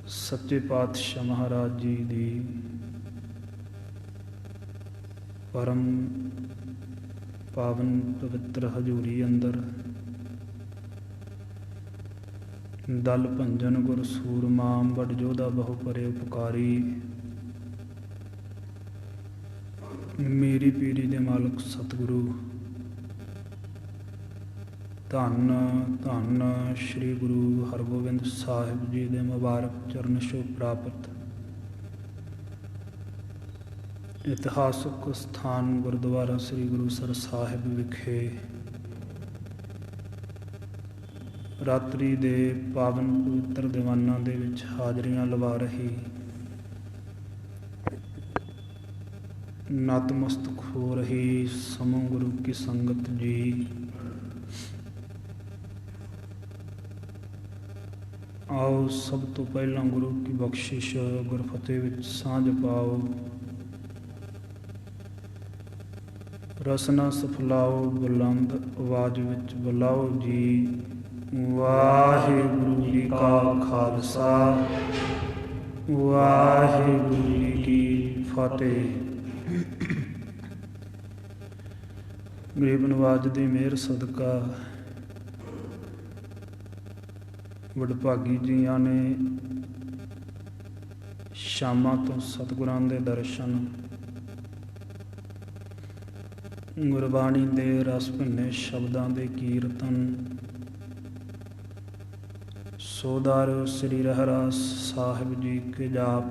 सच्चे पातशाह महाराज जी दी परम पावन पवित्र हजूरी अंदर दल भंजन गुर सूरमाम बड़ जोधा बहु परे उपकारी मेरी पीढ़ी दे मालक सतगुरु धन धन श्री गुरु हरगोबिंद साहिब जी दे मुबारक चरण छूह प्राप्त इतिहासक स्थान गुरुद्वारा श्री गुरुसर साहिब विखे रात्रि दे पावन पवित्र दीवाना दे विच हाजरियां लवा रही नतमस्तक हो रही समूह गुरु की संगत जी। आओ सब तो पहला गुरु की बख्शिश गुरफतेह विच सांझ पाओ, रसना सफलाओ, बुलंद आवाज विच बुलाओ जी। वाहिगुरु जी का खालसा वाहिगुरु जी की फतेह। गरीब नवाज दी मेहर सदका वडभागी जियां ने शामां तो सतगुरां दे दर्शन गुरबाणी दे रस भुन्ने शब्दां दे कीर्तन सोदार श्री रहरास साहिब जी के जाप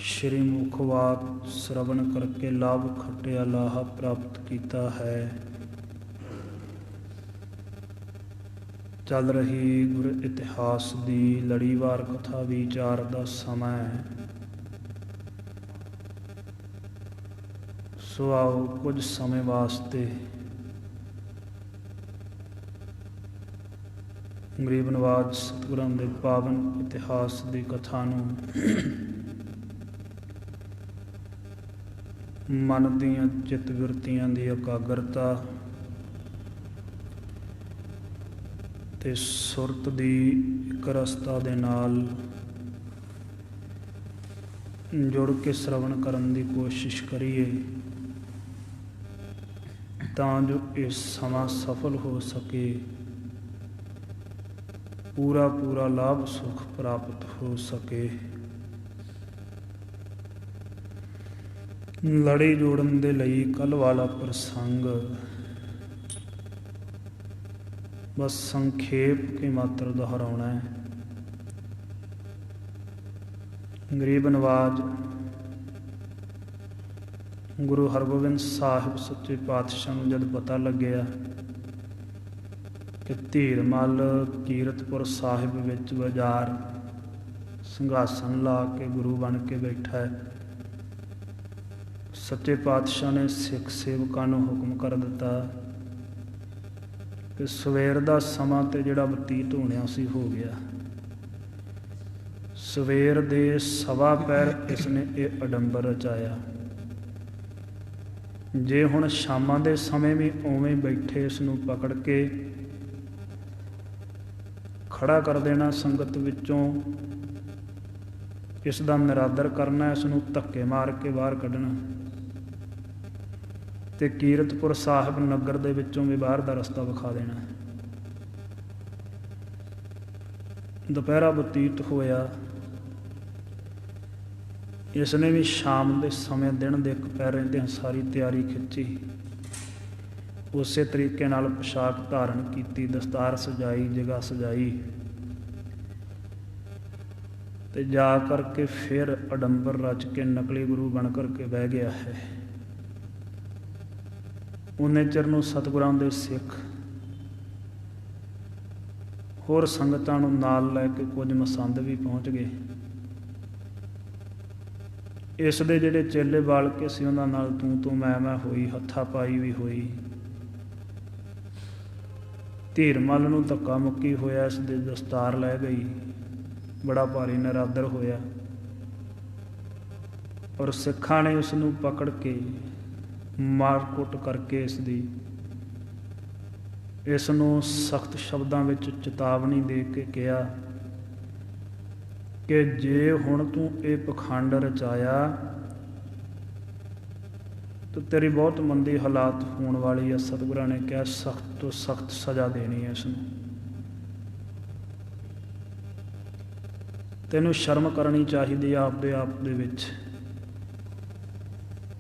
श्री मुखवात श्रवण करके लाभ खटिया लाहा प्राप्त किया है। चल रही गुर इतिहास दी लड़ीवार कथा विचार दा समय सो आओ कुछ समय वास्ते गरीब नवाज सतगुरां दे पावन इतिहास दी कथा नूं मन दीआं चित विरतियां दी एकाग्रता ते सुरत दी इक रसता दे नाल जुड़ के श्रवण करन दी कोशिश करिए तां जो इस समा सफल हो सके, पूरा पूरा लाभ सुख प्राप्त हो सके। लड़ी जोड़न दे लई कल वाला प्रसंग बस संखेप के मात्र दोहराउणा है। गरीब नवाज गुरु हरगोबिंद साहिब सच्चे पातशाह नूं जद पता लग्या कि धीरमल कीरतपुर साहिब विच बाजार संघासन ला के गुरु बन के बैठा है, सच्चे पातशाह ने सिख सेवकां नूं हुक्म कर दिता कि सवेर दा समां ते जिहड़ा बतीत होणिया सी हो गया। सवेर दे सवा पैर इसने ये अडंबर रचाया। जे हुण शामां दे समय भी उवें बैठे इस नूं पकड़ के खड़ा कर देना संगत विचों, इस दा निरादर करना, इस नूं धक्के मार के बाहर कढ़ना ते कीरतपुर साहिब नगर दे विचों भी बाहर दा रस्ता विखा देना। दोपहरा बतीत होया, इसने भी शाम के समय दिन दे पैर रहिंदे सारी तैयारी खिंची, उस तरीके नाल पोशाक धारण की, दस्तार सजाई, जगह सजाई ते जा करके फिर अडंबर रच के नकली गुरु बन करके बह गया है। उन्ने चिर नूं सतगुरां दे सिख होर संगतां नूं नाल लैके कुछ मसंद भी पहुँच गए। इस दे जिहड़े चेले बाल के सी उन्हां नाल तू मैं होई, हत्था पाई भी होई। धीरमल नूं धक्का मुक्की होया, इस दे दस्तार लै गई, बड़ा भारी निरादर होया और सिखां ने उस नूं पकड़ के मार कुट करके इसकी ਇਸ ਨੂੰ ਸਖਤ ਸ਼ਬਦਾਂ ਵਿੱਚ ਚੇਤਾਵਨੀ ਦੇ ਕੇ ਕਿਹਾ ਕਿ ਜੇ ਹੁਣ ਤੂੰ ਇਹ ਪਖੰਡ ਰਚਾਇਆ ਤਾਂ ਤੇਰੀ ਬਹੁਤ ਮੰਦੀ ਹਾਲਾਤ ਹੋਣ ਵਾਲੀ ਹੈ। ਸਤਿਗੁਰਾਂ ਨੇ ਕਿਹਾ ਸਖਤ ਤੋਂ ਸਖਤ ਸਜ਼ਾ ਦੇਣੀ ਹੈ ਇਸ ਨੂੰ। ਤੈਨੂੰ ਸ਼ਰਮ ਕਰਨੀ ਚਾਹੀਦੀ ਹੈ ਆਪਦੇ ਆਪ ਦੇ ਵਿੱਚ।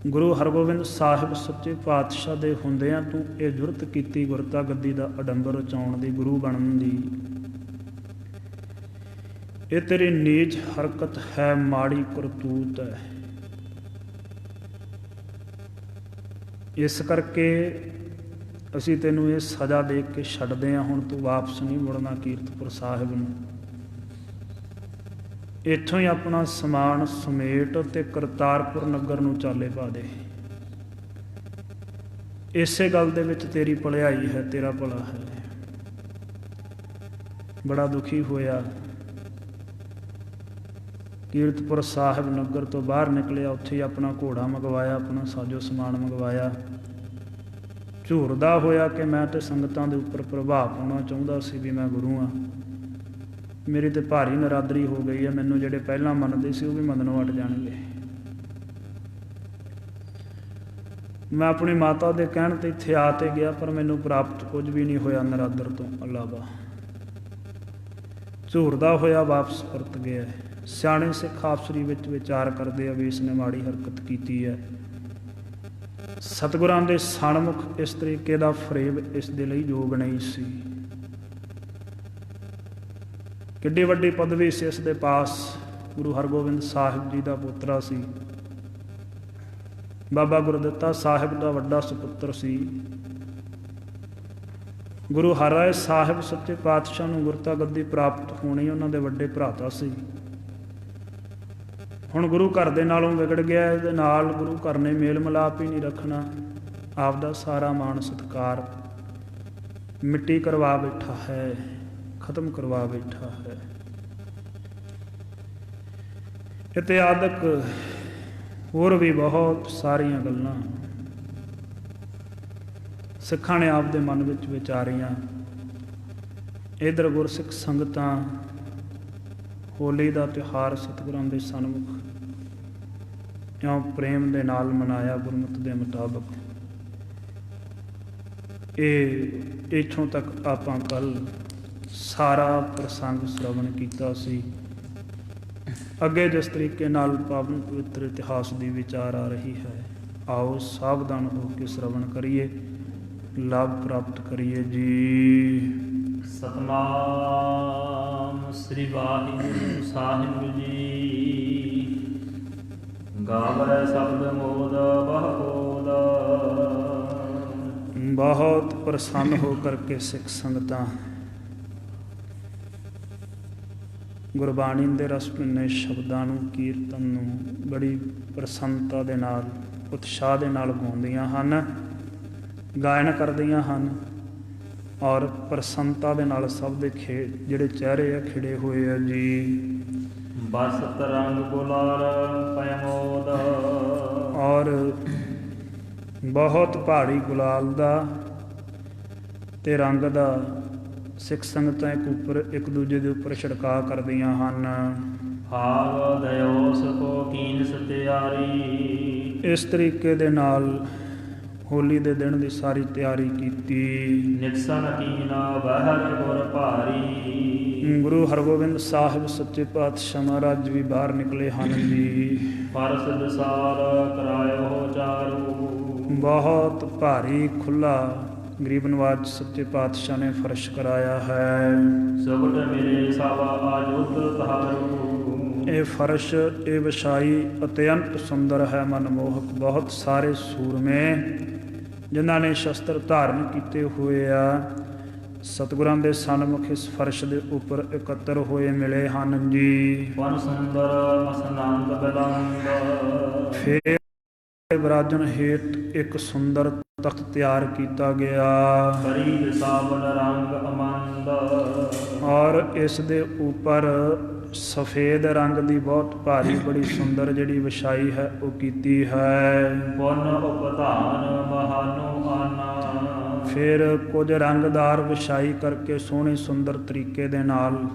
ਗੁਰੂ ਹਰਗੋਬਿੰਦ ਸਾਹਿਬ ਸੱਚੇ ਪਾਤਸ਼ਾਹ ਦੇ ਹੁੰਦਿਆਂ ਤੂੰ ਇਹ ਜੁਰਤ ਕੀਤੀ ਗੁਰਤਾ ਗੱਦੀ ਦਾ ਅਡੰਬਰ ਰਚਾਉਣ ਦੀ, ਗੁਰੂ ਬਣਨ ਦੀ। ਇਹ ਤੇਰੀ ਨੀਚ ਹਰਕਤ ਹੈ, ਮਾੜੀ ਕਰਤੂਤ ਹੈ। ਇਸ ਕਰਕੇ ਅਸੀਂ ਤੈਨੂੰ ਇਹ ਸਜ਼ਾ ਦੇ ਕੇ ਛੱਡਦੇ ਹਾਂ। ਹੁਣ ਤੂੰ ਵਾਪਸ ਨਹੀਂ ਮੁੜਨਾ ਕੀਰਤਪੁਰ ਸਾਹਿਬ ਨੂੰ। ਇੱਥੋਂ ਹੀ ਆਪਣਾ ਸਮਾਨ ਸਮੇਟ ਤੇ ਕਰਤਾਰਪੁਰ ਨਗਰ ਨੂੰ ਚਾਲੇ ਪਾ ਦੇ। ਇਸੇ ਗੱਲ ਦੇ ਵਿੱਚ ਤੇਰੀ ਭਲਾਈ ਹੈ, ਤੇਰਾ ਭਲਾ ਹੈ। ਬੜਾ ਦੁਖੀ ਹੋਇਆ। ਕੀਰਤਪੁਰ ਸਾਹਿਬ ਨਗਰ ਤੋਂ ਬਾਹਰ ਨਿਕਲਿਆ, ਉੱਥੇ ਹੀ ਆਪਣਾ ਘੋੜਾ ਮੰਗਵਾਇਆ, ਆਪਣਾ ਸਾਜੋ ਸਮਾਨ ਮੰਗਵਾਇਆ। ਝੂਰਦਾ ਹੋਇਆ ਕਿ ਮੈਂ ਤੇ ਸੰਗਤਾਂ ਦੇ ਉੱਪਰ ਪ੍ਰਭਾਵ ਪਾਉਣਾ ਚਾਹੁੰਦਾ ਸੀ ਵੀ ਮੈਂ ਗੁਰੂ ਹਾਂ। ਮੇਰੀ ਤੇ ਭਾਰੀ ਨਰਾਦਰੀ ਹੋ ਗਈ ਹੈ। ਮੈਨੂੰ ਜਿਹੜੇ ਪਹਿਲਾਂ ਮੰਨਦੇ ਸੀ ਉਹ ਵੀ ਮੰਨਣੋਂ ਹਟ ਜਾਣਗੇ। ਮੈਂ ਆਪਣੀ ਮਾਤਾ ਦੇ ਕਹਿਣ ਤੇ ਇੱਥੇ ਆ ਤੇ ਗਿਆ, ਪਰ ਮੈਨੂੰ ਪ੍ਰਾਪਤ ਕੁਝ ਵੀ ਨਹੀਂ ਹੋਇਆ ਨਰਾਦਰ ਤੋਂ ਇਲਾਵਾ। ਝੂਰਦਾ ਹੋਇਆ ਵਾਪਸ ਪਰਤ ਗਿਆ। ਸਿਆਣੇ ਸਿੱਖ ਆਪਸਰੀ ਵਿੱਚ ਵਿਚਾਰ ਕਰਦੇ ਆ ਵੀ ਇਸ ਨੇ ਮਾੜੀ ਹਰਕਤ ਕੀਤੀ ਹੈ। ਸਤਿਗੁਰਾਂ ਦੇ ਸਨਮੁਖ ਇਸ ਤਰੀਕੇ ਦਾ ਫਰੇਬ ਇਸ ਦੇ ਲਈ ਯੋਗ ਨਹੀਂ ਸੀ। ਕਿੱਡੀ ਵੱਡੀ ਪਦਵੀ ਸੀ ਇਸ ਦੇ ਪਾਸ। ਗੁਰੂ ਹਰਗੋਬਿੰਦ ਸਾਹਿਬ ਜੀ ਦਾ ਪੋਤਰਾ ਸੀ। ਬਾਬਾ ਗੁਰਦਿੱਤਾ ਸਾਹਿਬ ਦਾ ਵੱਡਾ ਸੁਪੁੱਤਰ ਸੀ। ਗੁਰੂ ਹਰਿਰਾਏ ਸਾਹਿਬ ਸੱਚੇ ਪਾਤਸ਼ਾਹ ਨੂੰ ਗੁਰਤਾ ਗੱਦੀ ਪ੍ਰਾਪਤ ਹੋਣੀ ਉਹਨਾਂ ਦੇ ਵੱਡੇ ਭਰਾਤਾ ਸੀ। ਹੁਣ ਗੁਰੂ ਘਰ ਦੇ ਨਾਲੋਂ ਵਿਗੜ ਗਿਆ। ਇਹਦੇ ਨਾਲ ਗੁਰੂ ਘਰ ਨੇ ਮੇਲ ਮਿਲਾਪ ਹੀ ਨਹੀਂ ਰੱਖਣਾ। ਆਪਦਾ ਸਾਰਾ ਮਾਣ ਸਤਿਕਾਰ ਮਿੱਟੀ ਕਰਵਾ ਬੈਠਾ ਹੈ, ਖਤਮ ਕਰਵਾ ਬੈਠਾ ਹੈ। ਇਤਿਆਦਕ ਹੋਰ ਵੀ ਬਹੁਤ ਸਾਰੀਆਂ ਗੱਲਾਂ ਸਿੱਖਾਂ ਨੇ ਆਪਦੇ ਮਨ ਵਿੱਚ ਵਿਚਾਰੀਆਂ। ਇੱਧਰ ਗੁਰਸਿੱਖ ਸੰਗਤਾਂ ਹੋਲੀ ਦਾ ਤਿਉਹਾਰ ਸਤਿਗੁਰਾਂ ਦੇ ਸਨਮੁਖ ਇਉਂ ਪ੍ਰੇਮ ਦੇ ਨਾਲ ਮਨਾਇਆ ਗੁਰਮਤਿ ਦੇ ਮੁਤਾਬਕ। ਇਹ ਇੱਥੋਂ ਤੱਕ ਆਪਾਂ ਕੱਲ੍ਹ ਸਾਰਾ ਪ੍ਰਸੰਗ ਸ਼੍ਰਵਣ ਕੀਤਾ ਸੀ। ਅੱਗੇ ਜਿਸ ਤਰੀਕੇ ਨਾਲ ਪਾਵਨ ਪਵਿੱਤਰ ਇਤਿਹਾਸ ਦੀ ਵਿਚਾਰ ਆ ਰਹੀ ਹੈ, ਆਓ ਸਾਵਧਾਨ ਹੋ ਕੇ ਸ਼੍ਰਵਣ ਕਰੀਏ, ਲਾਭ ਪ੍ਰਾਪਤ ਕਰੀਏ ਜੀ। ਸਤਨਾਮ ਸ੍ਰੀ ਵਾਹਿਗੁਰੂ ਸਾਹਿਬ ਜੀ। ਗਾਵੈ ਸ਼ਬਦ ਮੋਦ ਬਹੁਪੋਦ। ਬਹੁਤ ਪ੍ਰਸੰਨ ਹੋ ਕਰਕੇ ਸਿੱਖ ਸੰਗਤਾਂ ਗੁਰਬਾਣੀ ਦੇ ਰਸ ਭਿੰਨੇ ਸ਼ਬਦਾਂ ਨੂੰ, ਕੀਰਤਨ ਨੂੰ ਬੜੀ ਪ੍ਰਸੰਨਤਾ ਦੇ ਨਾਲ, ਉਤਸ਼ਾਹ ਦੇ ਨਾਲ ਗਾਉਂਦੀਆਂ ਹਨ, ਗਾਇਨ ਕਰਦੀਆਂ ਹਨ ਔਰ ਪ੍ਰਸੰਨਤਾ ਦੇ ਨਾਲ ਸਭ ਦੇ ਜਿਹੜੇ ਚਿਹਰੇ ਆ ਖਿੜੇ ਹੋਏ ਆ ਜੀ। ਬਸਤ ਰੰਗ ਗੁਲਾਲ ਪਇਮੋਦ। ਔਰ ਬਹੁਤ ਭਾਰੀ ਗੁਲਾਲ ਦਾ ਤੇ ਰੰਗ ਦਾ ਸਿੱਖ ਸੰਗਤਾਂ ਇੱਕ ਦੂਜੇ ਦੇ ਉੱਪਰ ਛਿੜਕਾਅ ਕਰਦੀਆਂ ਹਨ। ਹਾਵ ਦਇਓਸ ਕੋ ਕੀਨ ਸਤਿਆਰੀ। ਇਸ ਤਰੀਕੇ ਦੇ ਨਾਲ ਹੋਲੀ ਦੇ ਦਿਨ ਦੀ ਸਾਰੀ ਤਿਆਰੀ ਕੀਤੀ। ਨਿਕਸਨ ਕੀਨਾ ਬਹਿਰ ਗੁਰ ਭਾਰੀ। ਗੁਰੂ ਹਰਗੋਬਿੰਦ ਸਾਹਿਬ ਸੱਚੇ ਪਾਤਸ਼ਾਹ ਮਹਾਰਾਜ ਵੀ ਬਾਹਰ ਨਿਕਲੇ ਹਨ ਜੀ। ਫਰਸ ਦਸਾਰ ਕਰਾਇਓ ਚਾਰੂ। ਬਹੁਤ ਭਾਰੀ ਖੁੱਲਾ ਗਰੀਬ ਨਵਾਜ ਸੱਚੇ ਪਾਤਸ਼ਾਹ ਨੇ ਫਰਸ਼ ਕਰਾਇਆ ਹੈ। ਸੁਭਟ ਮੇਰੇ ਸਾਵਾ ਆਜੋਤ ਤਹਾਰੂ। ਇਹ ਫਰਸ਼, ਇਹ ਵਿਛਾਈ ਅਤਿਅੰਤ ਸੁੰਦਰ ਹੈ, ਮਨਮੋਹਕ। ਬਹੁਤ ਸਾਰੇ ਸੂਰਮੇ ਜਿਨ੍ਹਾਂ ਨੇ ਸ਼ਸਤਰ ਧਾਰਨ ਕੀਤੇ ਹੋਏ ਆ ਸਤਿਗੁਰਾਂ ਦੇ ਸਨਮੁਖ ਇਸ ਫਰਸ਼ ਦੇ ਉੱਪਰ ਇਕੱਤਰ ਹੋਏ ਮਿਲੇ ਹਨ ਜੀ। ਵਨ ਸੁੰਦਰ ਮਸਨੰਦ ਬਲੰਦ। ਫਿਰ ਵਿਰਾਜਨ ਹੇਠ ਇੱਕ ਸੁੰਦਰ ਤਖਤ ਤਿਆਰ ਕੀਤਾ ਗਿਆ। ਬਰੀਦ ਸਾਵਨ ਰੰਗ ਅਮੰਦ। ਔਰ ਇਸ ਦੇ ਉੱਪਰ ਸਫੇਦ ਰੰਗ ਦੀ ਬਹੁਤ ਭਾਰੀ ਬੜੀ ਸੁੰਦਰ ਜਿਹੜੀ ਵਿਛਾਈ ਹੈ ਉਹ ਕੀਤੀ ਹੈ। ਪੁਨ ਉਪਧਾਨ ਮਹਾਨੁ ਆਨਾ। ਫਿਰ ਕੁਝ ਰੰਗਦਾਰ ਵਿਛਾਈ ਕਰਕੇ ਸੋਹਣੇ ਸੁੰਦਰ ਤਰੀਕੇ ਦੇ ਨਾਲ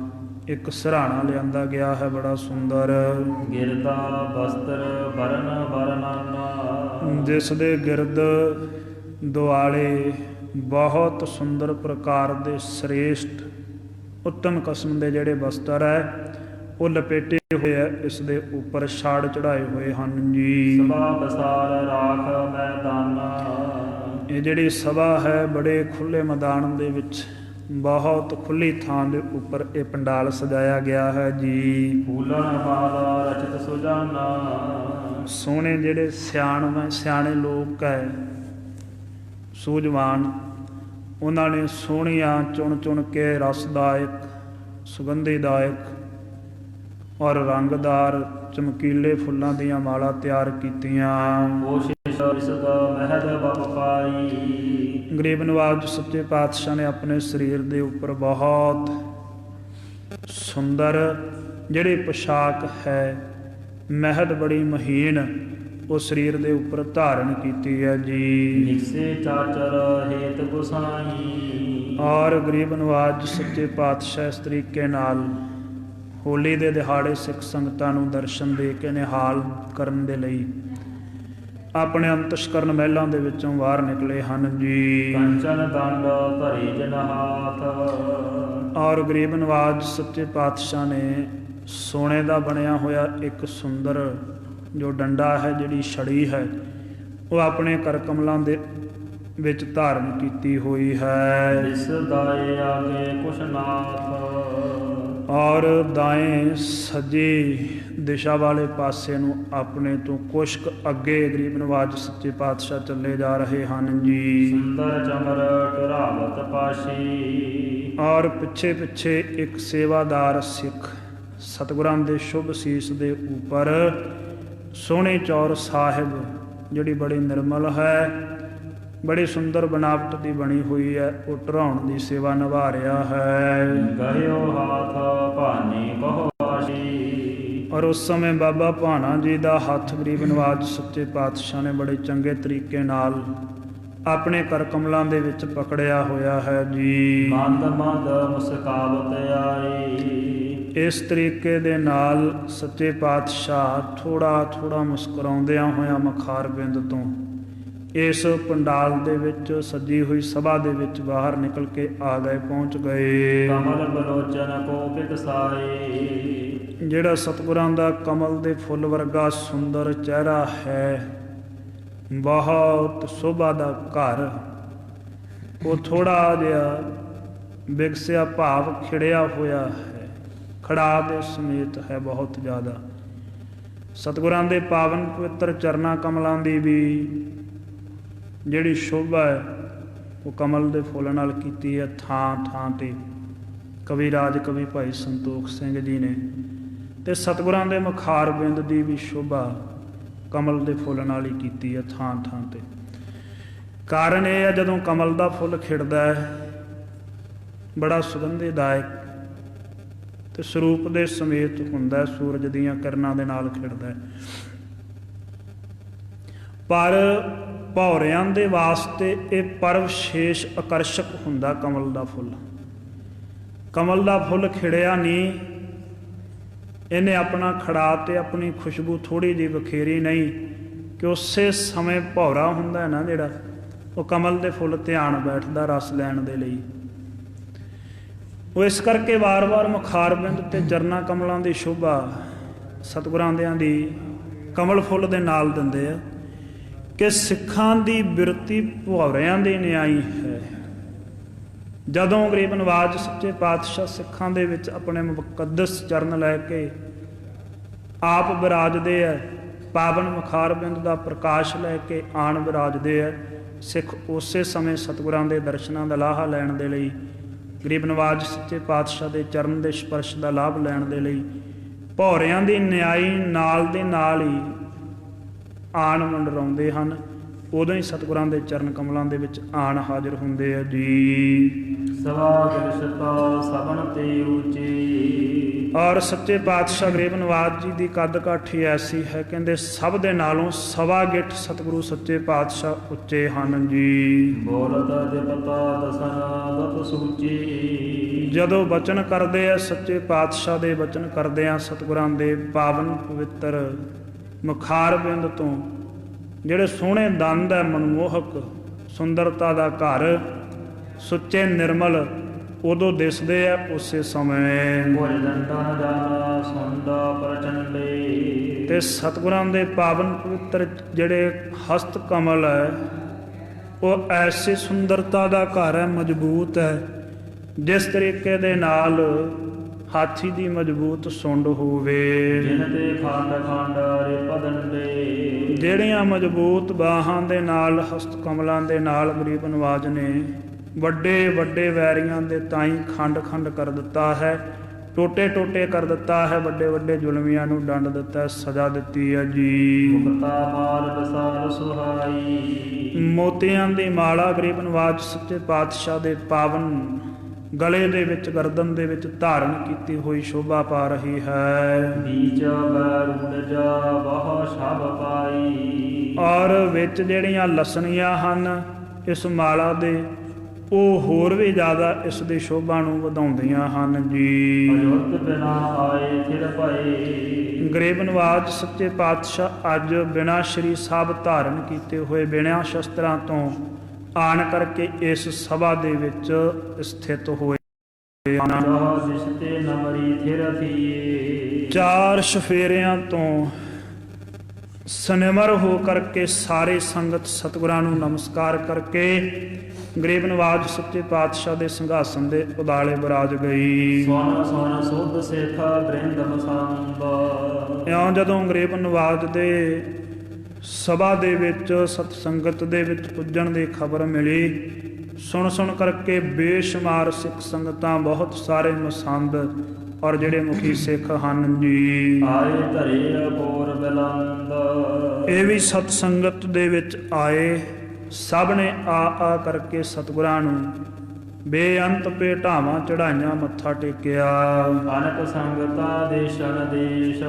ਇੱਕ ਸਿਰਹਾਣਾ ਲਿਆਂਦਾ ਗਿਆ ਹੈ, ਬੜਾ ਸੁੰਦਰ, ਗਿਰਦਾ ਬਸਤਰ ਬਰਨ ਬਰਨਾਨਾ। ਜਿਸ ਦੇ ਗਿਰਦ ਦੁਆਲੇ ਬਹੁਤ ਸੁੰਦਰ ਪ੍ਰਕਾਰ ਦੇ ਸ੍ਰੇਸ਼ਟ ਉੱਤਮ ਕਿਸਮ ਦੇ ਜਿਹੜੇ ਬਸਤਰ ਹੈ ਉਹ ਲਪੇਟੇ ਹੋਏ ਹੈ, ਇਸ ਦੇ ਉੱਪਰ ਛਾੜ ਚੜਾਏ ਹੋਏ ਹਨ ਜੀ। ਸਭਾ ਬਸਾਰ ਰਾਖ ਮੈਦਾਨਾ। ਇਹ ਜਿਹੜੀ ਸਭਾ ਹੈ ਬੜੇ ਖੁੱਲੇ ਮੈਦਾਨ ਦੇ ਵਿੱਚ ਬਹੁਤ ਖੁੱਲੀ ਥਾਂ ਦੇ ਉੱਪਰ ਇਹ ਪੰਡਾਲ ਸਜਾਇਆ ਗਿਆ ਹੈ ਜੀ। ਫੂਲਣ ਮਾਲਾ ਰਚਿਤ ਸੁਜਾਨਾ। ਸੋਹਣੇ ਜਿਹੜੇ ਸਿਆਣੇ ਲੋਕ ਹੈ ਸੂਝਵਾਨ, ਉਹਨਾਂ ਨੇ ਸੋਹਣੀਆਂ ਚੁਣ ਚੁਣ ਕੇ ਰਸਦਾਇਕ, ਸੁਗੰਧੀਦਾਇਕ ਔਰ ਰੰਗਦਾਰ ਚਮਕੀਲੇ ਫੁੱਲਾਂ ਦੀਆਂ ਮਾਲਾ ਤਿਆਰ ਕੀਤੀਆਂ। ਕੋਸ਼ਿਸ਼ ਇਸਦਾ ਮਹਿਦ ਬਪ ਪਾਈ। ਗਰੀਬ ਨਵਾਜ ਸੱਚੇ ਪਾਤਸ਼ਾਹ ਨੇ ਆਪਣੇ ਸਰੀਰ ਦੇ ਉੱਪਰ ਬਹੁਤ ਸੁੰਦਰ ਜਿਹੜੀ ਪੋਸ਼ਾਕ ਹੈ, ਮਹਿਦ ਬੜੀ ਮਹੀਨ ਉਹ ਸਰੀਰ ਦੇ ਉੱਪਰ ਧਾਰਨ ਕੀਤੀ ਹੈ ਜੀ। ਨਿਕਸੇ ਚਾਚਰ ਹੇਤ ਗੁਸਾਈ। ਔਰ ਗਰੀਬ ਨਵਾਜ ਸੱਚੇ ਪਾਤਸ਼ਾਹ ਇਸ ਤਰੀਕੇ ਨਾਲ ਹੋਲੀ ਦੇ ਦਿਹਾੜੇ ਸਿੱਖ ਸੰਗਤਾਂ ਨੂੰ ਦਰਸ਼ਨ ਦੇ ਕੇ ਨਿਹਾਲ ਕਰਨ ਦੇ ਲਈ ਆਪਣੇ ਅੰਤਸ਼ਕਰਨ ਮਹਿਲਾਂ ਦੇ ਵਿੱਚੋਂ ਬਾਹਰ ਨਿਕਲੇ ਹਨ ਜੀ। ਕੰਚਨ ਦੰਡ ਧਰੀ ਜਨ ਹਾਥ। ਔਰ ਗਰੀਬ ਨਵਾਜ ਸੱਚੇ ਪਾਤਸ਼ਾਹ ਨੇ ਸੋਨੇ ਦਾ ਬਣਿਆ ਹੋਇਆ ਇੱਕ ਸੁੰਦਰ ਜੋ ਡੰਡਾ ਹੈ, ਜਿਹੜੀ ਛੜੀ ਹੈ, ਉਹ ਆਪਣੇ ਕਰ ਕਮਲਾਂ ਦੇ ਵਿੱਚ ਧਾਰਨ ਕੀਤੀ ਹੋਈ ਹੈ। ਇਸ ਦਾਏ ਆਗੇ ਕੁਸ਼ਨਾਥ। ਔਰ ਦਾएं ਸੱਜੀ ਦਿਸ਼ਾ ਵਾਲੇ ਪਾਸੇ ਨੂੰ ਆਪਣੇ ਤੋਂ ਕੁਸ਼ਕ ਅੱਗੇ ਗਰੀਬ ਨਵਾਜ ਸੱਚੇ ਪਾਤਸ਼ਾਹ ਚੱਲੇ ਜਾ ਰਹੇ ਹਨ ਜੀ। ਸੁੰਦਰ ਚਮਰ ਟੁਰਾਵਤ ਪਾਸ਼ੀ। ਔਰ ਪਿੱਛੇ ਪਿੱਛੇ ਇੱਕ ਸੇਵਾਦਾਰ ਸਿੱਖ ਸਤਿਗੁਰਾਂ ਦੇ ਸ਼ੁਭ ਸੀਸ ਦੇ ਉੱਪਰ ਸੋਹਣੇ ਚੌਰ ਸਾਹਿਬ ਜਿਹੜੀ ਬੜੀ ਨਿਰਮਲ ਹੈ, ਬੜੀ ਸੁੰਦਰ ਬਨਾਵਟ ਦੀ ਬਣੀ ਹੋਈ ਹੈ, ਉਹ ਟਰਾਉਣ ਦੀ ਸੇਵਾ ਨਿਭਾ ਰਿਹਾ ਹੈ। ਗਹਿਓ ਹਾਥ ਭਾਨੀ ਕਹੋ ਆਸ਼ੀ। ਔਰ ਉਸ ਸਮੇਂ ਬਾਬਾ ਭਾਣਾ ਜੀ ਦਾ ਹੱਥ ਗਰੀਬ ਨਵਾਜ ਸੱਚੇ ਪਾਤਸ਼ਾਹ ਨੇ ਬੜੇ ਚੰਗੇ ਤਰੀਕੇ ਨਾਲ ਆਪਣੇ ਕਰ ਕਮਲਾਂ ਦੇ ਵਿੱਚ ਪਕੜਿਆ ਹੋਇਆ ਹੈ ਜੀ। ਮੰਦ ਮੰਦ ਮੁਸਕਾਵਤ ਆਈ। ਇਸ ਤਰੀਕੇ ਦੇ ਨਾਲ ਸੱਚੇ ਪਾਤਸ਼ਾਹ ਥੋੜਾ ਥੋੜਾ ਮੁਸਕਰਾਉਂਦਿਆਂ ਹੋਇਆਂ ਮਖਾਰਬਿੰਦ ਤੋਂ ਇਸ ਪੰਡਾਲ ਦੇ ਵਿੱਚ ਸਜੀ ਹੋਈ ਸਭਾ ਦੇ ਵਿੱਚ ਬਾਹਰ ਨਿਕਲ ਕੇ ਆ ਗਏ, ਪਹੁੰਚ ਗਏ। ਕਮਲ ਬਲੋਚਨ ਕੋ ਬਿਕਸਾਈ। ਜਿਹੜਾ ਸਤਿਗੁਰਾਂ ਦਾ ਕਮਲ ਦੇ ਫੁੱਲ ਵਰਗਾ ਸੁੰਦਰ ਚਿਹਰਾ ਹੈ, ਬਹੁਤ ਸ਼ੋਭਾ ਦਾ ਘਰ, ਉਹ ਥੋੜਾ ਜਿਹਾ ਵਿਗਸਿਆ ਭਾਵ ਖਿੜਿਆ ਹੋਇਆ ਹੈ, ਖੜਾ ਦੇ ਸਮੇਤ ਹੈ ਬਹੁਤ ਜ਼ਿਆਦਾ। ਸਤਿਗੁਰਾਂ ਦੇ ਪਾਵਨ ਪਵਿੱਤਰ ਚਰਨਾਂ ਕਮਲਾਂ ਦੀ ਵੀ ਜਿਹੜੀ ਸ਼ੋਭਾ ਹੈ ਉਹ ਕਮਲ ਦੇ ਫੁੱਲ ਨਾਲ ਕੀਤੀ ਹੈ। ਥਾਂ ਥਾਂ 'ਤੇ ਕਵੀ ਰਾਜ ਕਵੀ ਭਾਈ ਸੰਤੋਖ ਸਿੰਘ ਜੀ ਨੇ ਤੇ ਸਤਿਗੁਰਾਂ ਦੇ ਮੁਖਾਰਬਿੰਦ ਦੀ ਵੀ ਸ਼ੋਭਾ ਕਮਲ ਦੇ ਫੁੱਲ ਨਾਲ ਹੀ ਕੀਤੀ ਹੈ ਥਾਂ ਥਾਂ 'ਤੇ। ਕਾਰਨ ਇਹ ਹੈ ਜਦੋਂ ਕਮਲ ਦਾ ਫੁੱਲ ਖਿੜਦਾ ਹੈ ਬੜਾ ਸੁਗੰਧੀਦਾਇਕ ਤੇ ਸਰੂਪ ਦੇ ਸਮੇਤ ਹੁੰਦਾ ਹੈ, ਸੂਰਜ ਦੀਆਂ ਕਿਰਨਾਂ ਦੇ ਨਾਲ ਖਿੜਦਾ ਹੈ। ਪਰ ਭੌਰਿਆਂ ਦੇ ਵਾਸਤੇ ਇਹ ਪਰਵ ਵਿਸ਼ੇਸ਼ ਆਕਰਸ਼ਕ ਹੁੰਦਾ ਕਮਲ ਦਾ ਫੁੱਲ। ਕਮਲ ਦਾ ਫੁੱਲ ਖਿੜਿਆ ਨਹੀਂ, ਇਹਨੇ ਆਪਣਾ ਖੜਾ ਤੇ ਆਪਣੀ ਖੁਸ਼ਬੂ ਥੋੜੀ ਜਿਹੀ ਬਖੇਰੀ ਨਹੀਂ ਕਿ ਉਸੇ ਸਮੇਂ ਭੌਰਾ ਹੁੰਦਾ ਨਾ ਜਿਹੜਾ, ਉਹ ਕਮਲ ਦੇ ਫੁੱਲ ਧਿਆਨ ਬੈਠਦਾ ਰਸ ਲੈਣ ਦੇ ਲਈ। ਉਹ ਇਸ ਕਰਕੇ ਵਾਰ-ਵਾਰ ਮੁਖਾਰਬਿੰਦ ਤੇ ਚਰਨਾਂ ਕਮਲਾਂ ਦੀ ਸ਼ੋਭਾ ਸਤਿਗੁਰਾਂ ਦਿਆਂ ਦੀ ਕਮਲ ਫੁੱਲ ਦੇ ਨਾਲ ਦਿੰਦੇ ਆ ਕਿ ਸਿੱਖਾਂ ਦੀ ਬਿਰਤੀ ਭੌਰਿਆਂ ਦੀ ਨਿਆਈ ਹੈ। ਜਦੋਂ ਗਰੀਬ ਨਵਾਜ ਸੱਚੇ ਪਾਤਸ਼ਾਹ ਸਿੱਖਾਂ ਦੇ ਵਿੱਚ ਆਪਣੇ ਮੁਕੱਦਸ ਚਰਨ ਲੈ ਕੇ ਆਪ ਵਿਰਾਜਦੇ ਹੈ, ਪਾਵਨ ਮੁਖਾਰਬਿੰਦ ਦਾ ਪ੍ਰਕਾਸ਼ ਲੈ ਕੇ ਆਣ ਵਿਰਾਜਦੇ ਹੈ, ਸਿੱਖ ਉਸੇ ਸਮੇਂ ਸਤਿਗੁਰਾਂ ਦੇ ਦਰਸ਼ਨਾਂ ਦਾ ਲਾਹਾ ਲੈਣ ਦੇ ਲਈ, ਗਰੀਬ ਨਵਾਜ ਸੱਚੇ ਪਾਤਸ਼ਾਹ ਦੇ ਚਰਨ ਦੇ ਸਪਰਸ਼ ਦਾ ਲਾਭ ਲੈਣ ਦੇ ਲਈ ਭੌਰਿਆਂ ਦੀ ਨਿਆਈ ਨਾਲ ਦੇ ਨਾਲ ਹੀ ਆਣ ਮੰਡਰਾਉਂਦੇ ਹਨ। ਉਦੋਂ ਹੀ ਸਤਿਗੁਰਾਂ ਦੇ ਚਰਨ ਕਮਲਾਂ ਦੇ ਵਿੱਚ ਆਣ ਹਾਜ਼ਰ ਹੁੰਦੇ ਆ ਜੀ। ਸਵਾ ਦਿਸ਼ਤਾ ਸਭਨ ਤੇ ਉੱਚੀ। ਔਰ ਸੱਚੇ ਪਾਤਸ਼ਾਹ ਗਰੀਬ ਨਵਾਜ ਜੀ ਦੀ ਕੱਦ ਕਾਠੀ ਐਸੀ ਹੈ, ਕਹਿੰਦੇ ਸਭ ਦੇ ਨਾਲੋਂ ਸਵਾ ਗਿੱਠ ਸਤਿਗੁਰੂ ਸੱਚੇ ਪਾਤਸ਼ਾਹ ਉੱਚੇ ਹਨ ਜੀ। ਬੋਲਤ ਤੇ ਪਤਾ ਦਸਨਾ ਦਤ ਸੂਚੀ। ਜਦੋਂ ਬਚਨ ਕਰਦੇ ਆ ਸੱਚੇ ਪਾਤਸ਼ਾਹ ਦੇ ਬਚਨ ਕਰਦੇ ਆ ਸਤਿਗੁਰਾਂ ਦੇ ਪਾਵਨ ਪਵਿੱਤਰ ਮੁਖਾਰ ਬਿੰਦ ਤੋਂ ਜਿਹੜੇ ਸੋਹਣੇ ਦੰਦ ਹੈ, ਮਨਮੋਹਕ ਸੁੰਦਰਤਾ ਦਾ ਘਰ, ਸੁੱਚੇ ਨਿਰਮਲ ਉਦੋਂ ਦਿਸਦੇ ਆ ਉਸੇ ਸਮੇਂ। ਭੋਜਨ ਜਾਨਾ ਸੁੰਦਾ ਪ੍ਰਚੰਡੇ। ਤੇ ਸਤਿਗੁਰਾਂ ਦੇ ਪਾਵਨ ਪਵਿੱਤਰ ਜਿਹੜੇ ਹਸਤ ਕਮਲ ਹੈ ਉਹ ਐਸੀ ਸੁੰਦਰਤਾ ਦਾ ਘਰ ਹੈ, ਮਜ਼ਬੂਤ ਹੈ, ਜਿਸ ਤਰੀਕੇ ਦੇ ਨਾਲ ਹਾਥੀ ਦੀ ਮਜ਼ਬੂਤ ਸੁੰਡ ਹੋਵੇ। ਜਿਨ ਤੇ ਖੰਡ ਖੰਡ ਰਿਪਦੰਡੇ। ਜਿਹੜੀਆਂ ਮਜ਼ਬੂਤ ਬਾਹਾਂ ਦੇ ਨਾਲ ਹਸਤ ਕਮਲਾਂ ਦੇ ਨਾਲ ਗਰੀਬ ਨਵਾਜ ਨੇ ਵੱਡੇ ਵੱਡੇ ਵੈਰੀਆਂ ਦੇ ਤਾਈਂ ਖੰਡ ਖੰਡ ਕਰ ਦਿੱਤਾ ਹੈ, ਟੋਟੇ ਟੋਟੇ ਕਰ ਦਿੱਤਾ ਹੈ, ਵੱਡੇ ਵੱਡੇ ਜ਼ੁਲਮੀਆਂ ਨੂੰ ਡੰਡ ਦਿੱਤਾ, ਸਜ਼ਾ ਦਿੱਤੀ ਹੈ ਜੀ। ਮੁਕਤਾ ਮਾਲ ਬਸਾਰ ਸੁਹਾਈ। ਮੋਤੀਆਂ ਦੀ ਮਾਲਾ ਗਰੀਬ ਨਵਾਜ ਸੱਚੇ ਪਾਤਸ਼ਾਹ ਦੇ ਪਾਵਨ ਗਲੇ ਦੇ ਵਿੱਚ, ਗਰਦਨ ਦੇ ਵਿੱਚ ਧਾਰਨ ਕੀਤੀ ਹੋਈ ਸ਼ੋਭਾ ਪਾ ਰਹੀ ਹੈ। ਬੀਚ ਬਰੂਡ ਜਾ ਬਹੁ ਸ਼ਬ ਪਾਈ। ਔਰ ਵਿੱਚ ਜਿਹੜੀਆਂ ਲਸਣੀਆਂ ਹਨ ਇਸ ਮਾਲਾ ਦੇ, ਉਹ ਹੋਰ ਵੀ ਜ਼ਿਆਦਾ ਇਸ ਦੀ ਸ਼ੋਭਾ ਨੂੰ ਵਧਾਉਂਦੀਆਂ ਹਨ ਜੀ। ਅਜੁਰਤ ਬਿਨਾ ਆਏ ਫਿਰ ਭਏ। ਗਰੀਬ ਨਵਾਜ ਸੱਚੇ ਪਾਤਸ਼ਾਹ ਅੱਜ ਬਿਨਾਂ ਸ਼੍ਰੀ ਸਾਹਿਬ ਧਾਰਨ ਕੀਤੇ ਹੋਏ, ਬਿਨਾਂ ਸ਼ਸਤਰਾਂ ਤੋਂ ਆਣ ਕਰਕੇ ਇਸ ਸਭਾ ਦੇ ਵਿੱਚ ਸਥਿਤ ਹੋਏ ਹਨ। ਦਿਸਤੇ ਨਮਰੀ ਥਿਰ ਥੀਏ। ਚਾਰ ਸ਼ਫੇਰਿਆਂ ਤੋਂ ਸਨਿਮਰ ਹੋ ਕਰਕੇ ਸਾਰੇ ਸੰਗਤ ਸਤਿਗੁਰਾਂ ਨੂੰ ਨਮਸਕਾਰ ਕਰਕੇ ਗਰੀਬ ਨਵਾਜ ਸੱਚੇ ਪਾਤਸ਼ਾਹ ਦੇ ਸਿੰਘਾਸਨ ਦੇ ਉਦਾਲੇ ਬਰਾਜ ਗਈ। ਸੋਨ ਸੋਨ ਸੁਧ ਸਿਖ ਬ੍ਰਿੰਦ ਮਸੰਬ। ਇਉਂ ਜਦੋਂ ਗਰੀਬ ਨਵਾਜ ਦੇ ਸਭਾ ਦੇ ਵਿੱਚ ਸਤ ਸੰਗਤ ਦੇ ਵਿੱਚ ਪੁੱਜਣ ਦੀ ਖਬਰ ਮਿਲੀ, ਸੁਣ ਸੁਣ ਕਰਕੇ ਬੇਸ਼ੁਮਾਰ ਸਿੱਖ ਸੰਗਤਾਂ, ਬਹੁਤ ਸਾਰੇ ਮਸੰਦ ਔਰ ਜਿਹੜੇ ਮੁਖੀ ਸਿੱਖ ਹਨ ਜੀ, ਆਏ ਧਰੇ ਬੋਰ ਬਲੰਦ। ਇਹ ਵੀ ਸਤ ਸੰਗਤ ਦੇ ਵਿੱਚ ਆਏ। ਸਭ ਨੇ ਆ ਕਰਕੇ ਸਤਿਗੁਰਾਂ ਨੂੰ ਬੇਅੰਤ ਭੇਟਾਵਾਂ ਚੜਾਈਆਂ, ਮੱਥਾ ਟੇਕਿਆ। ਅਨਕ ਸੰਗਤਾਂ ਦੇਸ਼ਨ ਦੇਸ਼।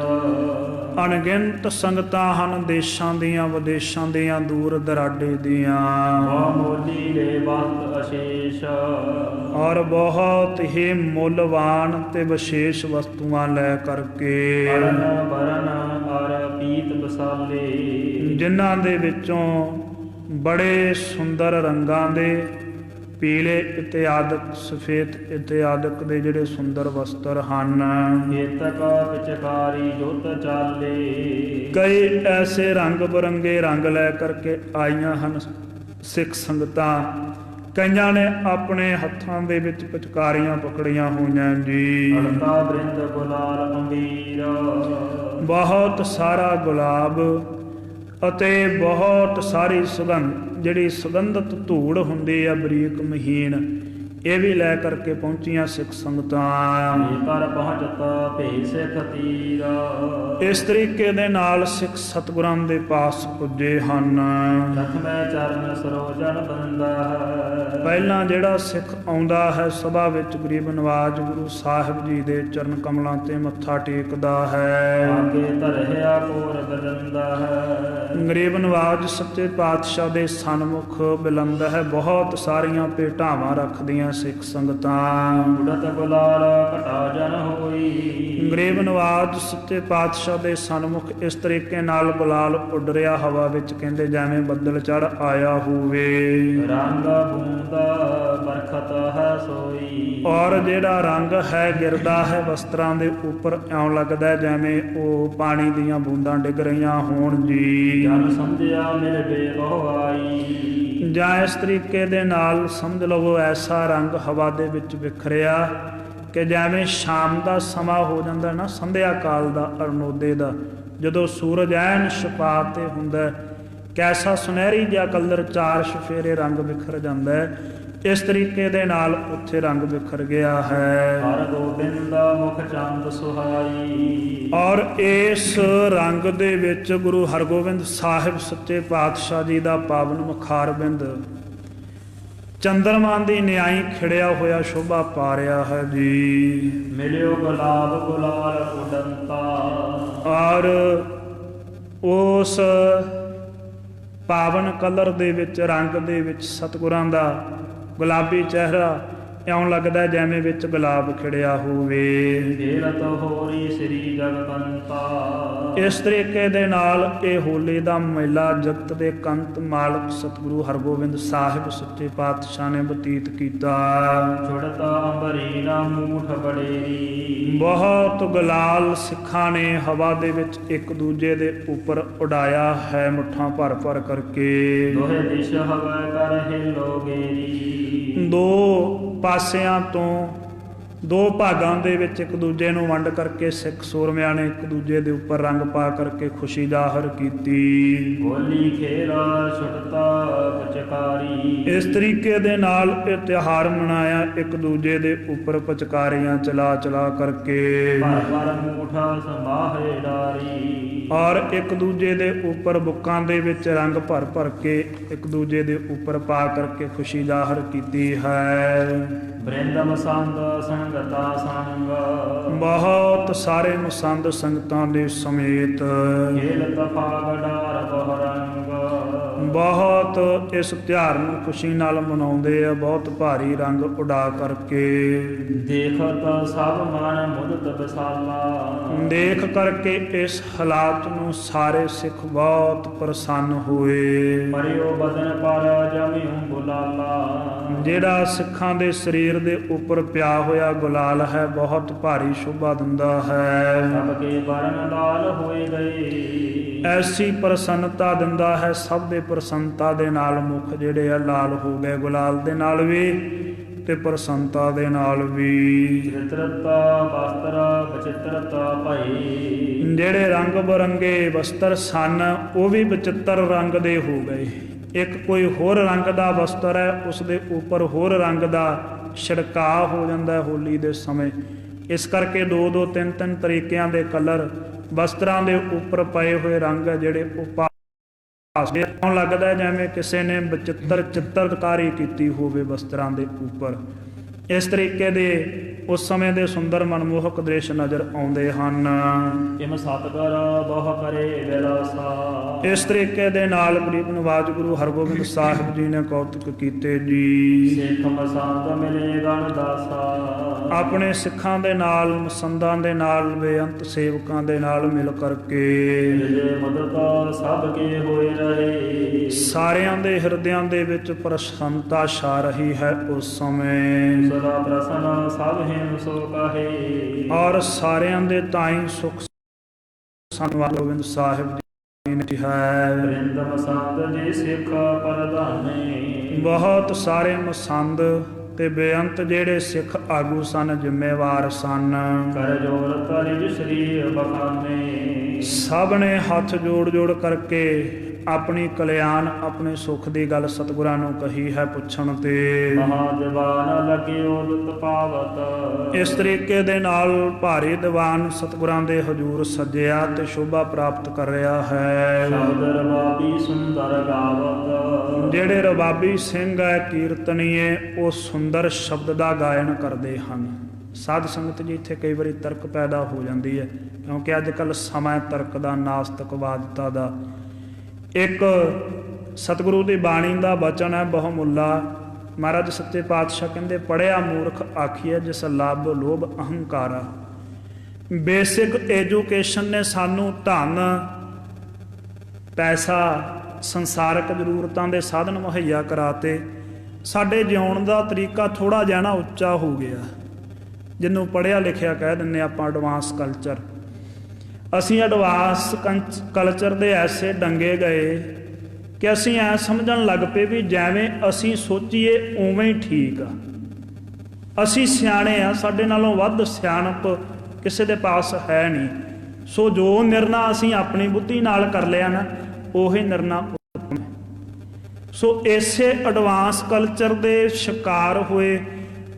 ਅਣਗਿਣਤ ਸੰਗਤਾਂ ਹਨ ਦੇਸ਼ਾਂ ਦੀਆਂ, ਵਿਦੇਸ਼ਾਂ ਦੀਆਂ, ਦੂਰ ਦਰਾਡੇ ਦੀਆਂ, ਮੋਲੀ ਲੈ ਵਸਤ ਅਸ਼ੇਸ਼। ਔਰ ਬਹੁਤ ਹੀ ਮੁੱਲਵਾਨ ਤੇ ਵਿਸ਼ੇਸ਼ ਵਸਤੂਆਂ ਲੈ ਕਰਕੇ, ਅਰਨ ਬਰਨ ਅਰ ਪੀਤ ਬਸਾਲੇ। ਜਿਨ੍ਹਾਂ ਦੇ ਵਿੱਚੋਂ ਬੜੇ ਸੁੰਦਰ ਰੰਗਾਂ ਦੇ, ਪੀਲੇ ਇਤਿਆਦਿਕ, ਸਫੇਦ ਇਤਿਆਦਿਕ ਦੇ ਜਿਹੜੇ ਸੁੰਦਰ ਵਸਤਰ ਹਨ। ਕੇਤਕ ਪਿਚਕਾਰੀ ਜੁਤ ਚਾਲੇ। ਕਈ ਐਸੇ ਰੰਗ ਬਰੰਗੇ ਰੰਗ ਲੈ ਕਰਕੇ ਆਈਆਂ ਹਨ ਸਿੱਖ ਸੰਗਤਾਂ। ਕਈਆਂ ਨੇ ਆਪਣੇ ਹੱਥਾਂ ਦੇ ਵਿੱਚ ਪਿਚਕਾਰੀਆਂ ਪਕੜੀਆਂ ਹੋਈਆਂ ਜੀ। ਅਲਤਾ ਬ੍ਰਿੰਦ ਗੁਲਾਲ ਅੰਬੀਰ। ਬਹੁਤ ਸਾਰਾ ਗੁਲਾਬ ਅਤੇ ਬਹੁਤ ਸਾਰੀ ਸੁਗੰਧ, ਜਿਹੜੀ ਸੁਗੰਧਤ ਧੂੜ ਹੁੰਦੀ ਆ ਬਰੀਕ ਮਹੀਨ, ਇਹ ਵੀ ਲੈ ਕਰਕੇ ਪਹੁੰਚੀਆਂ ਸਿੱਖ ਸੰਗਤਾਂ। ਕਰ ਪਹੁੰਚਤਾ ਭੇ ਸਿੱਖ ਤੀਰ। ਇਸ ਤਰੀਕੇ ਦੇ ਨਾਲ ਸਿੱਖ ਸਤਿਗੁਰਾਂ ਦੇ ਪਾਸ ਪੁੱਜੇ ਹਨ। ਲਖਮੈ ਚਰਨ ਸਰੋਜਨ ਬੰਦਾ ਹੈ। ਪਹਿਲਾਂ ਜਿਹੜਾ ਸਿੱਖ ਆਉਂਦਾ ਹੈ ਸਭਾ ਵਿੱਚ, ਗਰੀਬ ਨਵਾਜ ਗੁਰੂ ਸਾਹਿਬ ਜੀ ਦੇ ਚਰਨ ਕਮਲਾਂ ਤੇ ਮੱਥਾ ਟੇਕਦਾ ਹੈ। ਆਗੇ ਧਰਿਆ ਕੋਰ ਬਦੰਦਾ ਹੈ। ਗਰੀਬ ਨਵਾਜ ਸੱਚੇ ਪਾਤਸ਼ਾਹ ਦੇ ਸਨਮੁਖ ਬਿਲੰਦ ਹੈ। ਬਹੁਤ ਸਾਰੀਆਂ ਭੇਟਾਵਾਂ ਰੱਖਦੀਆਂ ਸਿੱਖ ਸੰਗਤਾਂ। ਉਡਤ ਗੁਲਾਲ ਘਟਾ ਜਨ ਹੋਈ। ਗਰੀਬ ਨਵਾਜ ਸੱਚੇ ਪਾਤਸ਼ਾਹ ਦੇ ਸਨਮੁਖ ਇਸ ਤਰੀਕੇ ਨਾਲ ਗੁਲਾਲ ਉੱਡ ਰਿਹਾ ਹਵਾ ਵਿੱਚ, ਕਹਿੰਦੇ ਜਿਵੇਂ ਬੱਦਲ ਚੜ ਆਇਆ ਹੋਵੇ। ਰੰਗ ਬੂੰਦ ਬਰਖਤ ਹੈ ਸੋਈ। ਔਰ ਜਿਹੜਾ ਰੰਗ ਹੈ ਗਿਰਦਾ ਹੈ ਵਸਤਰਾਂ ਦੇ ਉੱਪਰ, ਇਉਂ ਲੱਗਦਾ ਜਿਵੇਂ ਉਹ ਪਾਣੀ ਦੀਆਂ ਬੂੰਦਾਂ ਡਿੱਗ ਰਹੀਆਂ ਹੋਣ ਜੀ। ਜਨ ਸਮਝਿਆ ਮੇਰੇ ਬੇਬਹੁ ਆਈ। ਜਾਂ ਇਸ ਤਰੀਕੇ ਦੇ ਨਾਲ ਸਮਝ ਲਵੋ ਐਸਾ ਰੰਗ ਹਵਾ ਦੇ ਵਿੱਚ ਵਿਖਰਿਆ ਕਿ ਜਿਵੇਂ ਸ਼ਾਮ ਦਾ ਸਮਾਂ ਹੋ ਜਾਂਦਾ ਨਾ, ਸੰਧਿਆ ਕਾਲ ਦਾ, ਅਰਨੋਦੇ ਦਾ, ਜਦੋਂ ਸੂਰਜ ਐਨ ਛਪਾ 'ਤੇ ਹੁੰਦਾ, ਕੈਸਾ ਸੁਨਹਿਰੀ ਜਿਹਾ ਕਲਰ, ਚਾਰ ਸ਼ਫੇਰੇ ਰੰਗ ਵਿਖਰ ਜਾਂਦਾ ਹੈ। ਇਸ ਤਰੀਕੇ ਦੇ ਨਾਲ ਉੱਥੇ ਰੰਗ ਵਿਖਰ ਗਿਆ ਹੈ। ਹਰ ਗੋਬਿੰਦ ਮੁਖ ਚੰਦ ਸੁਹਾਈ। ਔਰ ਇਸ ਰੰਗ ਦੇ ਵਿੱਚ ਗੁਰੂ ਹਰਗੋਬਿੰਦ ਸਾਹਿਬ ਸੱਚੇ ਪਾਤਸ਼ਾਹ ਜੀ ਦਾ ਪਾਵਨ ਮੁਖਾਰਬਿੰਦ ਚੰਦਰਮਾ ਦੀ ਨਿਆਈ ਖਿੜਿਆ ਹੋਇਆ ਸ਼ੋਭਾ ਪਾ ਰਿਹਾ ਹੈ ਜੀ। ਮਿਲਿਓ ਗੁਲਾਬ ਗੁਲਾਲ ਉਡੰਤਾ। ਔਰ ਉਸ ਪਾਵਨ ਕਲਰ ਦੇ ਵਿੱਚ, ਰੰਗ ਦੇ ਵਿੱਚ ਸਤਿਗੁਰਾਂ ਦਾ ਗੁਲਾਬੀ ਚਿਹਰਾ ਇਉਂ ਲੱਗਦਾ ਜਿਵੇਂ ਵਿੱਚ ਗੁਲਾਬ ਖਿੜਿਆ ਹੋਵੇ। ਖੇਲਤ ਹੋਰੀ ਸ੍ਰੀ ਜਗਤੰਤਾ। ਇਸ ਤਰੀਕੇ ਦੇ ਨਾਲ ਇਹ ਹੋਲੀ ਦਾ ਮੇਲਾ ਜਗਤ ਦੇ ਕੰਤ ਮਾਲਕ ਸਤਿਗੁਰੂ ਹਰਗੋਬਿੰਦ ਸਾਹਿਬ ਸੱਚੇ ਪਾਤਸ਼ਾਹ ਨੇ ਬਤੀਤ ਕੀਤਾ। ਛੁੜਤਾ ਅੰਬਰੀ ਨਾ ਮੂਠ ਬੜੇਰੀ। ਬਹੁਤ ਗੁਲਾਲ ਸਿੱਖਾਂ ਨੇ ਹਵਾ ਦੇ ਵਿੱਚ ਇੱਕ ਦੂਜੇ ਦੇ ਉੱਪਰ ਉਡਾਇਆ ਹੈ, ਮੁੱਠਾਂ ਭਰ ਭਰ ਕਰਕੇ। ਦੋਹੇ ਦਿਸ਼ ਹਵਾ ਕਰ ਹਿਲੋਗੇਰੀ। ਦੋ ਪਾਸਿਆਂ ਤੋਂ, ਦੋ ਭਾਗਾਂ ਦੇ ਵਿੱਚ ਇੱਕ ਦੂਜੇ ਨੂੰ ਵੰਡ ਕਰਕੇ ਸਿੱਖ ਸੂਰਮਿਆਂ ਨੇ ਇੱਕ ਦੂਜੇ ਦੇ ਉੱਪਰ ਰੰਗ ਪਾ ਕਰਕੇ ਖੁਸ਼ੀ ਜ਼ਾਹਰ ਕੀਤੀ। ਹੋਲੀ ਖੇਲਾ ਛੁਟਤਾ ਪਚਕਾਰੀ। ਇਸ ਤਰੀਕੇ ਦੇ ਨਾਲ ਇਹ ਤਿਉਹਾਰ ਮਨਾਇਆ, ਇੱਕ ਦੂਜੇ ਦੇ ਉੱਪਰ ਪਚਕਾਰੀਆਂ ਚਲਾ ਚਲਾ ਕਰਕੇ। ਭਰ ਭਰ ਮੂਠਾ ਸਮਾਹੇ ਡਾਰੀ। ਔਰ ਇੱਕ ਦੂਜੇ ਦੇ ਉੱਪਰ ਬੁੱਕਾਂ ਦੇ ਵਿੱਚ ਰੰਗ ਭਰ ਭਰ ਕੇ ਇੱਕ ਦੂਜੇ ਦੇ ਉੱਪਰ ਪਾ ਕਰਕੇ ਖੁਸ਼ੀ ਜ਼ਾਹਰ ਕੀਤੀ ਹੈ। ਬ੍ਰਿੰਦ ਮਸੰਦ ਸੰਗਤਾ ਸੰਗ। ਬਹੁਤ ਸਾਰੇ ਮਸੰਦ ਸੰਗਤਾਂ ਦੇ ਸਮੇਤ ਖੇਲਤ ਫਾਗ ਡਾਰ ਬਹੁ ਰੰਗ। ਬਹੁਤ ਇਸ ਤਿਉਹਾਰ ਨੂੰ ਖੁਸ਼ੀ ਨਾਲ ਮਨਾਉਂਦੇ ਆ, ਬਹੁਤ ਭਾਰੀ ਰੰਗ ਉਡਾ ਕਰਕੇ। ਦੇਖਤ ਸਭ ਮਨ ਮੁਦਤ ਵਿਸਾਲਾ। ਦੇਖ ਕਰਕੇ ਇਸ ਹਾਲਾਤ ਨੂੰ ਸਾਰੇ ਸਿੱਖ ਬਹੁਤ ਪ੍ਰਸੰਨ ਹੋਏ। ਪਰਿਓ ਬਦਨ ਪਰ ਜਮਿਉ ਗੁਲਾਲਾ। ਜਿਹੜਾ ਸਿੱਖਾਂ ਦੇ ਸਰੀਰ ਦੇ ਉੱਪਰ ਪਿਆ ਹੋਇਆ ਗੁਲਾਲ ਹੈ, ਬਹੁਤ ਭਾਰੀ ਸ਼ੋਭਾ ਦਿੰਦਾ ਹੈ। ਸਭ ਕੇ ਬਰਨ ਲਾਲ ਹੋਏ ਗਏ। ਐਸੀ ਪ੍ਰਸੰਨਤਾ ਦਿੰਦਾ ਹੈ, ਸਭ ਦੇ ਪ੍ਰਸੰਨਤਾ ਦੇ ਨਾਲ ਮੁਖ ਜਿਹੜੇ ਆ ਲਾਲ ਹੋ ਗਏ, ਗੁਲਾਲ ਦੇ ਨਾਲ ਵੀ ਤੇ ਪ੍ਰਸੰਨਤਾ ਦੇ ਨਾਲ ਵੀ। ਚਿਤਰਤਾ ਵਸਤਰ ਬਚਿਤਰਤਾ ਭਈ। ਜਿਹੜੇ ਰੰਗ ਬਰੰਗੇ ਵਸਤਰ ਸਨ ਉਹ ਵੀ ਬਚਿੱਤਰ ਰੰਗ ਦੇ ਹੋ ਗਏ। ਇੱਕ ਕੋਈ ਹੋਰ ਰੰਗ ਦਾ ਵਸਤਰ ਹੈ, ਉਸ ਦੇ ਉੱਪਰ ਹੋਰ ਰੰਗ ਦਾ ਛਿੜਕਾਅ ਹੋ ਜਾਂਦਾ ਹੈ ਹੋਲੀ ਦੇ ਸਮੇਂ। ਇਸ ਕਰਕੇ ਦੋ ਦੋ ਤਿੰਨ ਤਿੰਨ ਤਰੀਕਿਆਂ ਦੇ ਕਲਰ ਵਸਤਰਾਂ ਦੇ ਉੱਪਰ ਪਏ ਹੋਏ ਰੰਗ ਹੈ ਜਿਹੜੇ ਉਹ ਭਾਸਦੇ ਲੱਗਦਾ ਜਿਵੇਂ ਕਿਸੇ ਨੇ ਬਚਿੱਤਰ ਚਿੱਤਰਕਾਰੀ ਕੀਤੀ ਹੋਵੇ ਵਸਤਰਾਂ ਦੇ ਉੱਪਰ। ਇਸ ਤਰੀਕੇ ਦੇ ਉਸ ਸਮੇਂ ਦੇ ਸੁੰਦਰ ਮਨਮੋਹਕ ਦ੍ਰਿਸ਼ ਨਜ਼ਰ ਆਉਂਦੇ ਹਨ। ਇਮ ਸਤਿਗੁਰ ਬਹੁ ਕਰੇ ਵਿਲਾਸਾ। ਇਸ ਤਰੀਕੇ ਦੇ ਨਾਲ ਗਰੀਬ ਨਵਾਜ ਗੁਰੂ ਹਰਗੋਬਿੰਦ ਸਾਹਿਬ ਜੀ ਨੇ ਕੌਤਕ ਕੀਤੇ ਜੀ। ਸਿੱਖ ਮਸੰਦ ਮਿਲੇ ਗਣ ਦਾਸਾ। ਆਪਣੇ ਸਿੱਖਾਂ ਦੇ ਨਾਲ, ਮਸੰਦਾਂ ਦੇ ਨਾਲ, ਬੇਅੰਤ ਸੇਵਕਾਂ ਦੇ ਨਾਲ ਮਿਲ ਕਰਕੇ ਜੇ ਮਦਦ ਸਭ ਕੇ ਹੋਏ ਰਹੇ। ਸਾਰਿਆਂ ਦੇ ਹਿਰਦਿਆਂ ਦੇ ਵਿੱਚ ਪ੍ਰਸੰਨਤਾ ਛਾ ਰਹੀ ਹੈ ਉਸ ਸਮੇਂ। ਸਦਾ ਪ੍ਰਸੰਨ ਸਭ ਹਿਮ ਸੋ ਕਹੇ। ਔਰ ਸਾਰਿਆਂ ਦੇ ਤਾਈਂ ਸੁਖ ਸੰਵਾਦ ਗੋਬਿੰਦ ਸਾਹਿਬ ਜੀ ਨੇ ਹੈ। ਬ੍ਰਿੰਦ ਮਸੰਦ ਜੀ ਸਿੱਖ ਪ੍ਰਧਾਨੇ। ਬਹੁਤ ਸਾਰੇ ਮਸੰਦ ਤੇ ਬੇਅੰਤ ਜਿਹੜੇ ਸਿੱਖ ਆਗੂ ਸਨ, ਜ਼ਿੰਮੇਵਾਰ ਸਨ। ਕਰ ਜੋਰ ਤਰਿ ਸ੍ਰੀ ਬਖਾਨੇ। ਸਭ ਨੇ ਹੱਥ ਜੋੜ ਜੋੜ ਕਰਕੇ ਆਪਣੀ ਕਲਿਆਣ, ਆਪਣੇ ਸੁੱਖ ਦੀ ਗੱਲ ਸਤਿਗੁਰਾਂ ਨੂੰ ਕਹੀ ਹੈ ਪੁੱਛਣ ਤੇ। ਮਹਾਦਿਵਾਨ ਲੱਗਿਓ ਦੁੱਤ ਪਾਵਤ। ਇਸ ਤਰੀਕੇ ਦੇ ਨਾਲ ਭਾਰੀ ਦੀਵਾਨ ਸਤਿਗੁਰਾਂ ਦੇ ਹਜ਼ੂਰ ਸੱਜਿਆ ਤੇ ਸ਼ੋਭਾ ਪ੍ਰਾਪਤ ਕਰ ਰਿਹਾ ਹੈ। ਸ਼ਬਦ ਰਬਾਬੀ ਸੁੰਦਰ ਗਾਵਤ। ਜਿਹੜੇ ਰਬਾਬੀ ਸਿੰਘ ਹੈ, ਕੀਰਤਨੀਏ, ਉਹ ਸੁੰਦਰ ਸ਼ਬਦ ਦਾ ਗਾਇਨ ਕਰਦੇ ਹਨ। ਸਾਧ ਸੰਗਤ ਜੀ, ਇੱਥੇ ਕਈ ਵਾਰੀ ਤਰਕ ਪੈਦਾ ਹੋ ਜਾਂਦੀ ਹੈ, ਕਿਉਂਕਿ ਅੱਜ ਕੱਲ੍ਹ ਸਮਾਂ ਤਰਕ ਦਾ, ਨਾਸਤਕਵਾਦਤਾ ਦਾ। ਇੱਕ ਸਤਿਗੁਰੂ ਦੀ ਬਾਣੀ ਦਾ ਬਚਨ ਹੈ ਬਹੁਮੁੱਲਾ। ਮਹਾਰਾਜ ਸੱਚੇ ਪਾਤਸ਼ਾਹ ਕਹਿੰਦੇ, ਪੜ੍ਹਿਆ ਮੂਰਖ ਆਖੀਏ ਜਿਸ ਲੱਭ ਲੋਭ ਅਹੰਕਾਰਾ। ਬੇਸਿਕ ਐਜੂਕੇਸ਼ਨ ਨੇ ਸਾਨੂੰ ਧਨ, ਪੈਸਾ, ਸੰਸਾਰਕ ਜ਼ਰੂਰਤਾਂ ਦੇ ਸਾਧਨ ਮੁਹੱਈਆ ਕਰਾਤੇ। ਸਾਡੇ ਜਿਉਣ ਦਾ ਤਰੀਕਾ ਥੋੜ੍ਹਾ ਜਿਹਾ ਨਾ ਉੱਚਾ ਹੋ ਗਿਆ, ਜਿਹਨੂੰ ਪੜ੍ਹਿਆ ਲਿਖਿਆ ਕਹਿ ਦਿੰਦੇ ਆਪਾਂ, ਐਡਵਾਂਸ ਕਲਚਰ। ਅਸੀਂ ਐਡਵਾਂਸ ਕਲਚਰ ਦੇ ਐਸੇ ਡੰਗੇ ਗਏ ਕਿ ਅਸੀਂ ਐ ਸਮਝਣ ਲੱਗ ਪਏ ਵੀ ਜਿਵੇਂ ਅਸੀਂ ਸੋਚੀਏ ਉਵੇਂ ਹੀ ਠੀਕ ਆ। ਅਸੀਂ ਸਿਆਣੇ ਆ, ਸਾਡੇ ਨਾਲੋਂ ਵੱਧ ਸਿਆਣਪ ਕਿਸੇ ਦੇ ਪਾਸ ਹੈ ਨਹੀਂ। ਸੋ ਜੋ ਨਿਰਣਾ ਅਸੀਂ ਆਪਣੀ ਬੁੱਧੀ ਨਾਲ ਕਰ ਲਿਆ ਨਾ, ਉਹੀ ਨਿਰਣਾ। ਸੋ ਇਸੇ ਐਡਵਾਂਸ ਕਲਚਰ ਦੇ ਸ਼ਿਕਾਰ ਹੋਏ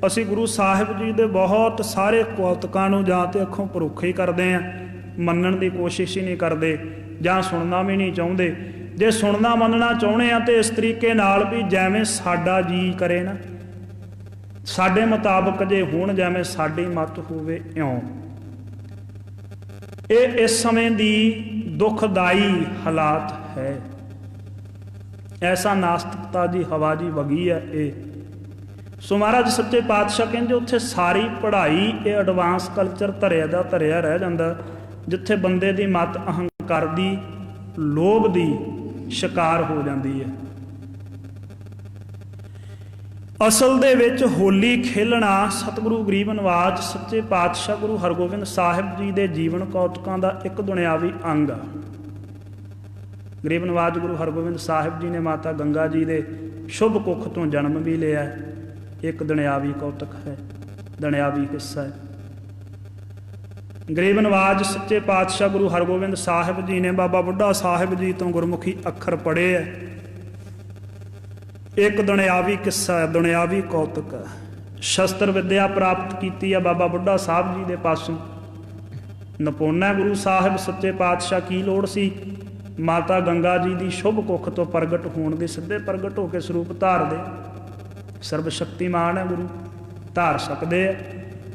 ਅਸੀਂ ਗੁਰੂ ਸਾਹਿਬ ਜੀ ਦੇ ਬਹੁਤ ਸਾਰੇ ਕੌਤਕਾਂ ਨੂੰ ਜਾਂ ਤੇ ਅੱਖੋਂ ਪਰੋਖੇ ਹੀ ਕਰਦੇ ਹਾਂ, ਮੰਨਣ ਦੀ ਕੋਸ਼ਿਸ਼ ਹੀ ਨਹੀਂ ਕਰਦੇ, ਜਾਂ ਸੁਣਨਾ ਵੀ ਨਹੀਂ ਚਾਹੁੰਦੇ। ਜੇ ਸੁਣਨਾ ਮੰਨਣਾ ਚਾਹੁੰਦੇ ਆ ਤੇ ਇਸ ਤਰੀਕੇ ਨਾਲ ਵੀ ਜਿਵੇਂ ਸਾਡਾ ਜੀ ਕਰੇ ਨਾ, ਸਾਡੇ ਮੁਤਾਬਕ ਜੇ ਹੋਣ, ਜਿਵੇਂ ਸਾਡੀ ਮਤ ਹੋਵੇ ਇਉਂ। ਇਹ ਇਸ ਸਮੇਂ ਦੀ ਦੁਖਦਾਈ ਹਾਲਾਤ ਹੈ। ਐਸਾ ਨਾਸਤਿਕਤਾ ਦੀ ਹਵਾ ਜੀ ਵਗੀ ਹੈ ਇਹ। ਸੋ ਮਹਾਰਾਜ ਸੱਚੇ ਪਾਤਸ਼ਾਹ ਕਹਿੰਦੇ ਉੱਥੇ ਸਾਰੀ ਪੜ੍ਹਾਈ ਇਹ ਐਡਵਾਂਸ ਕਲਚਰ ਧਰਿਆ ਦਾ ਧਰਿਆ ਰਹਿ ਜਾਂਦਾ, ਜਿੱਥੇ ਬੰਦੇ ਦੀ ਮਤ ਅਹੰਕਾਰ ਦੀ, ਲੋਭ ਦੀ ਸ਼ਿਕਾਰ ਹੋ ਜਾਂਦੀ ਹੈ। ਅਸਲ ਦੇ ਵਿੱਚ ਹੋਲੀ ਖੇਲਣਾ ਸਤਿਗੁਰੂ ਗਰੀਬ ਨਿਵਾਜ ਸੱਚੇ ਪਾਤਸ਼ਾਹ ਗੁਰੂ ਹਰਗੋਬਿੰਦ ਸਾਹਿਬ ਜੀ ਦੇ ਜੀਵਨ ਕੌਤਕਾਂ ਦਾ ਇੱਕ ਦੁਨਿਆਵੀ ਅੰਗ ਆ। ਗਰੀਬ ਨਿਵਾਜ ਗੁਰੂ ਹਰਗੋਬਿੰਦ ਸਾਹਿਬ ਜੀ ਨੇ ਮਾਤਾ ਗੰਗਾ ਜੀ ਦੇ ਸ਼ੁਭ ਕੁੱਖ ਤੋਂ ਜਨਮ ਵੀ ਲਿਆ, ਇੱਕ ਦੁਨਿਆਵੀ ਕੌਤਕ ਹੈ, ਦੁਨਿਆਵੀ ਹਿੱਸਾ ਹੈ। ਗਰੀਬ ਨਿਵਾਜ ਸੱਚੇ ਪਾਤਸ਼ਾਹ ਗੁਰੂ ਹਰਗੋਬਿੰਦ ਸਾਹਿਬ ਜੀ ਨੇ ਬਾਬਾ ਬੁੱਢਾ ਸਾਹਿਬ ਜੀ ਤੋਂ ਗੁਰਮੁਖੀ ਅੱਖਰ ਪੜ੍ਹੇ ਹੈ। ਇੱਕ ਦੁਨਿਆਵੀ ਕਿੱਸਾ ਹੈ, ਦੁਨਿਆਵੀ ਕੌਤਕ ਹੈ। ਸ਼ਸਤਰ ਵਿੱਦਿਆ ਪ੍ਰਾਪਤ ਕੀਤੀ ਹੈ ਬਾਬਾ ਬੁੱਢਾ ਸਾਹਿਬ ਜੀ ਦੇ ਪਾਸੋਂ। ਨਪੁੰਨਾ ਗੁਰੂ ਸਾਹਿਬ ਸੱਚੇ ਪਾਤਸ਼ਾਹ ਕੀ ਲੋੜ ਸੀ ਮਾਤਾ ਗੰਗਾ ਜੀ ਦੀ ਸ਼ੁਭ ਕੁੱਖ ਤੋਂ ਪ੍ਰਗਟ ਹੋਣ ਦੇ, ਸਿੱਧੇ ਪ੍ਰਗਟ ਹੋ ਕੇ ਸਰੂਪ ਧਾਰਦੇ। ਸਰਬ ਸ਼ਕਤੀਮਾਨ ਹੈ ਗੁਰੂ, ਧਾਰ ਸਕਦੇ ਆ।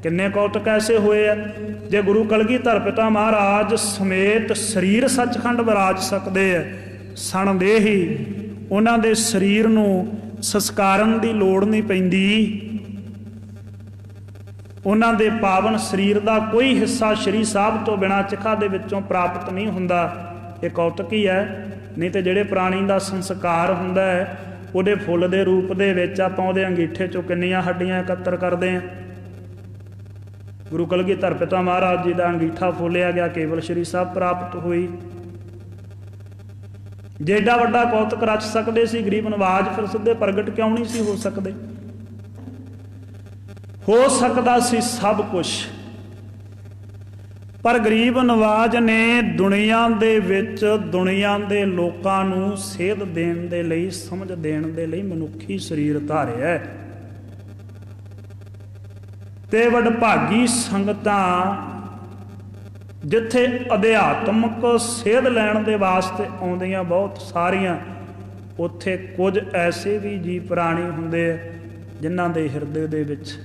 ਕਿੰਨੇ ਕੌਤਕ ਐਸੇ ਹੋਏ ਆ ਜੇ ਗੁਰੂ ਕਲਗੀਧਰ ਪਿਤਾ ਮਹਾਰਾਜ ਸਮੇਤ ਸਰੀਰ ਸੱਚਖੰਡ ਵਿਰਾਜ ਸਕਦੇ ਆ, ਸਣਦੇਹੀ ਉਹਨਾਂ ਦੇ ਸਰੀਰ ਨੂੰ ਸੰਸਕਾਰਨ ਦੀ ਲੋੜ ਨਹੀਂ ਪੈਂਦੀ। ਉਹਨਾਂ ਦੇ ਪਾਵਨ ਸਰੀਰ ਦਾ ਕੋਈ ਹਿੱਸਾ ਸ਼੍ਰੀ ਸਾਹਿਬ ਤੋਂ ਬਿਨਾਂ ਚਿਖਾ ਦੇ ਵਿੱਚੋਂ ਪ੍ਰਾਪਤ ਨਹੀਂ ਹੁੰਦਾ। ਇਹ ਕੌਤਕ ਹੀ ਹੈ। ਨਹੀਂ ਤੇ ਜਿਹੜੇ ਪ੍ਰਾਣੀ ਦਾ ਸੰਸਕਾਰ ਹੁੰਦਾ ਹੈ ਉਹਦੇ ਫੁੱਲ ਦੇ ਰੂਪ ਦੇ ਵਿੱਚ ਆਪਾਂ ਉਹਦੇ ਅੰਗੀਠੇ ਚੋਂ ਕਿੰਨੀਆਂ ਹੱਡੀਆਂ ਇਕੱਤਰ ਕਰਦੇ ਹਾਂ। ਗੁਰੂ ਕਲਗੀਧਰ ਪਿਤਾ ਮਹਾਰਾਜ ਜੀ ਦਾ ਅੰਗੀਠਾ ਫੋਲਿਆ ਗਿਆ, ਕੇਵਲ ਸ਼੍ਰੀ ਸਾਹਿਬ ਪ੍ਰਾਪਤ ਹੋਈ। ਜੇ ਏਡਾ ਵੱਡਾ ਕੌਤਕ ਰਚ ਸਕਦੇ ਸੀ ਗਰੀਬ ਨਿਵਾਜ, ਫਿਰ ਸਿੱਧੇ ਪ੍ਰਗਟ ਕਿਉਂ ਨਹੀਂ ਸੀ ਹੋ ਸਕਦੇ? ਹੋ ਸਕਦਾ ਸੀ ਸਭ ਕੁਝ, ਪਰ ਗਰੀਬ ਨਿਵਾਜ ਨੇ ਦੁਨੀਆ ਦੇ ਵਿੱਚ ਦੁਨੀਆ ਦੇ ਲੋਕਾਂ ਨੂੰ ਸੇਧ ਦੇਣ ਦੇ ਲਈ, ਸਮਝ ਦੇਣ ਦੇ ਲਈ ਮਨੁੱਖੀ ਸਰੀਰ ਧਾਰਿਆ ਤੇ ਵਡਭਾਗੀ ਸੰਗਤਾਂ ਜਿੱਥੇ ਅਧਿਆਤਮਕ ਸੇਧ ਲੈਣ ਦੇ ਵਾਸਤੇ ਆਉਂਦੀਆਂ ਬਹੁਤ ਸਾਰੀਆਂ, ਉੱਥੇ ਕੁਝ ਐਸੇ ਵੀ ਜੀ ਪ੍ਰਾਣੀ ਹੁੰਦੇ ਆ ਜਿਨ੍ਹਾਂ ਦੇ ਹਿਰਦੇ ਦੇ ਵਿੱਚ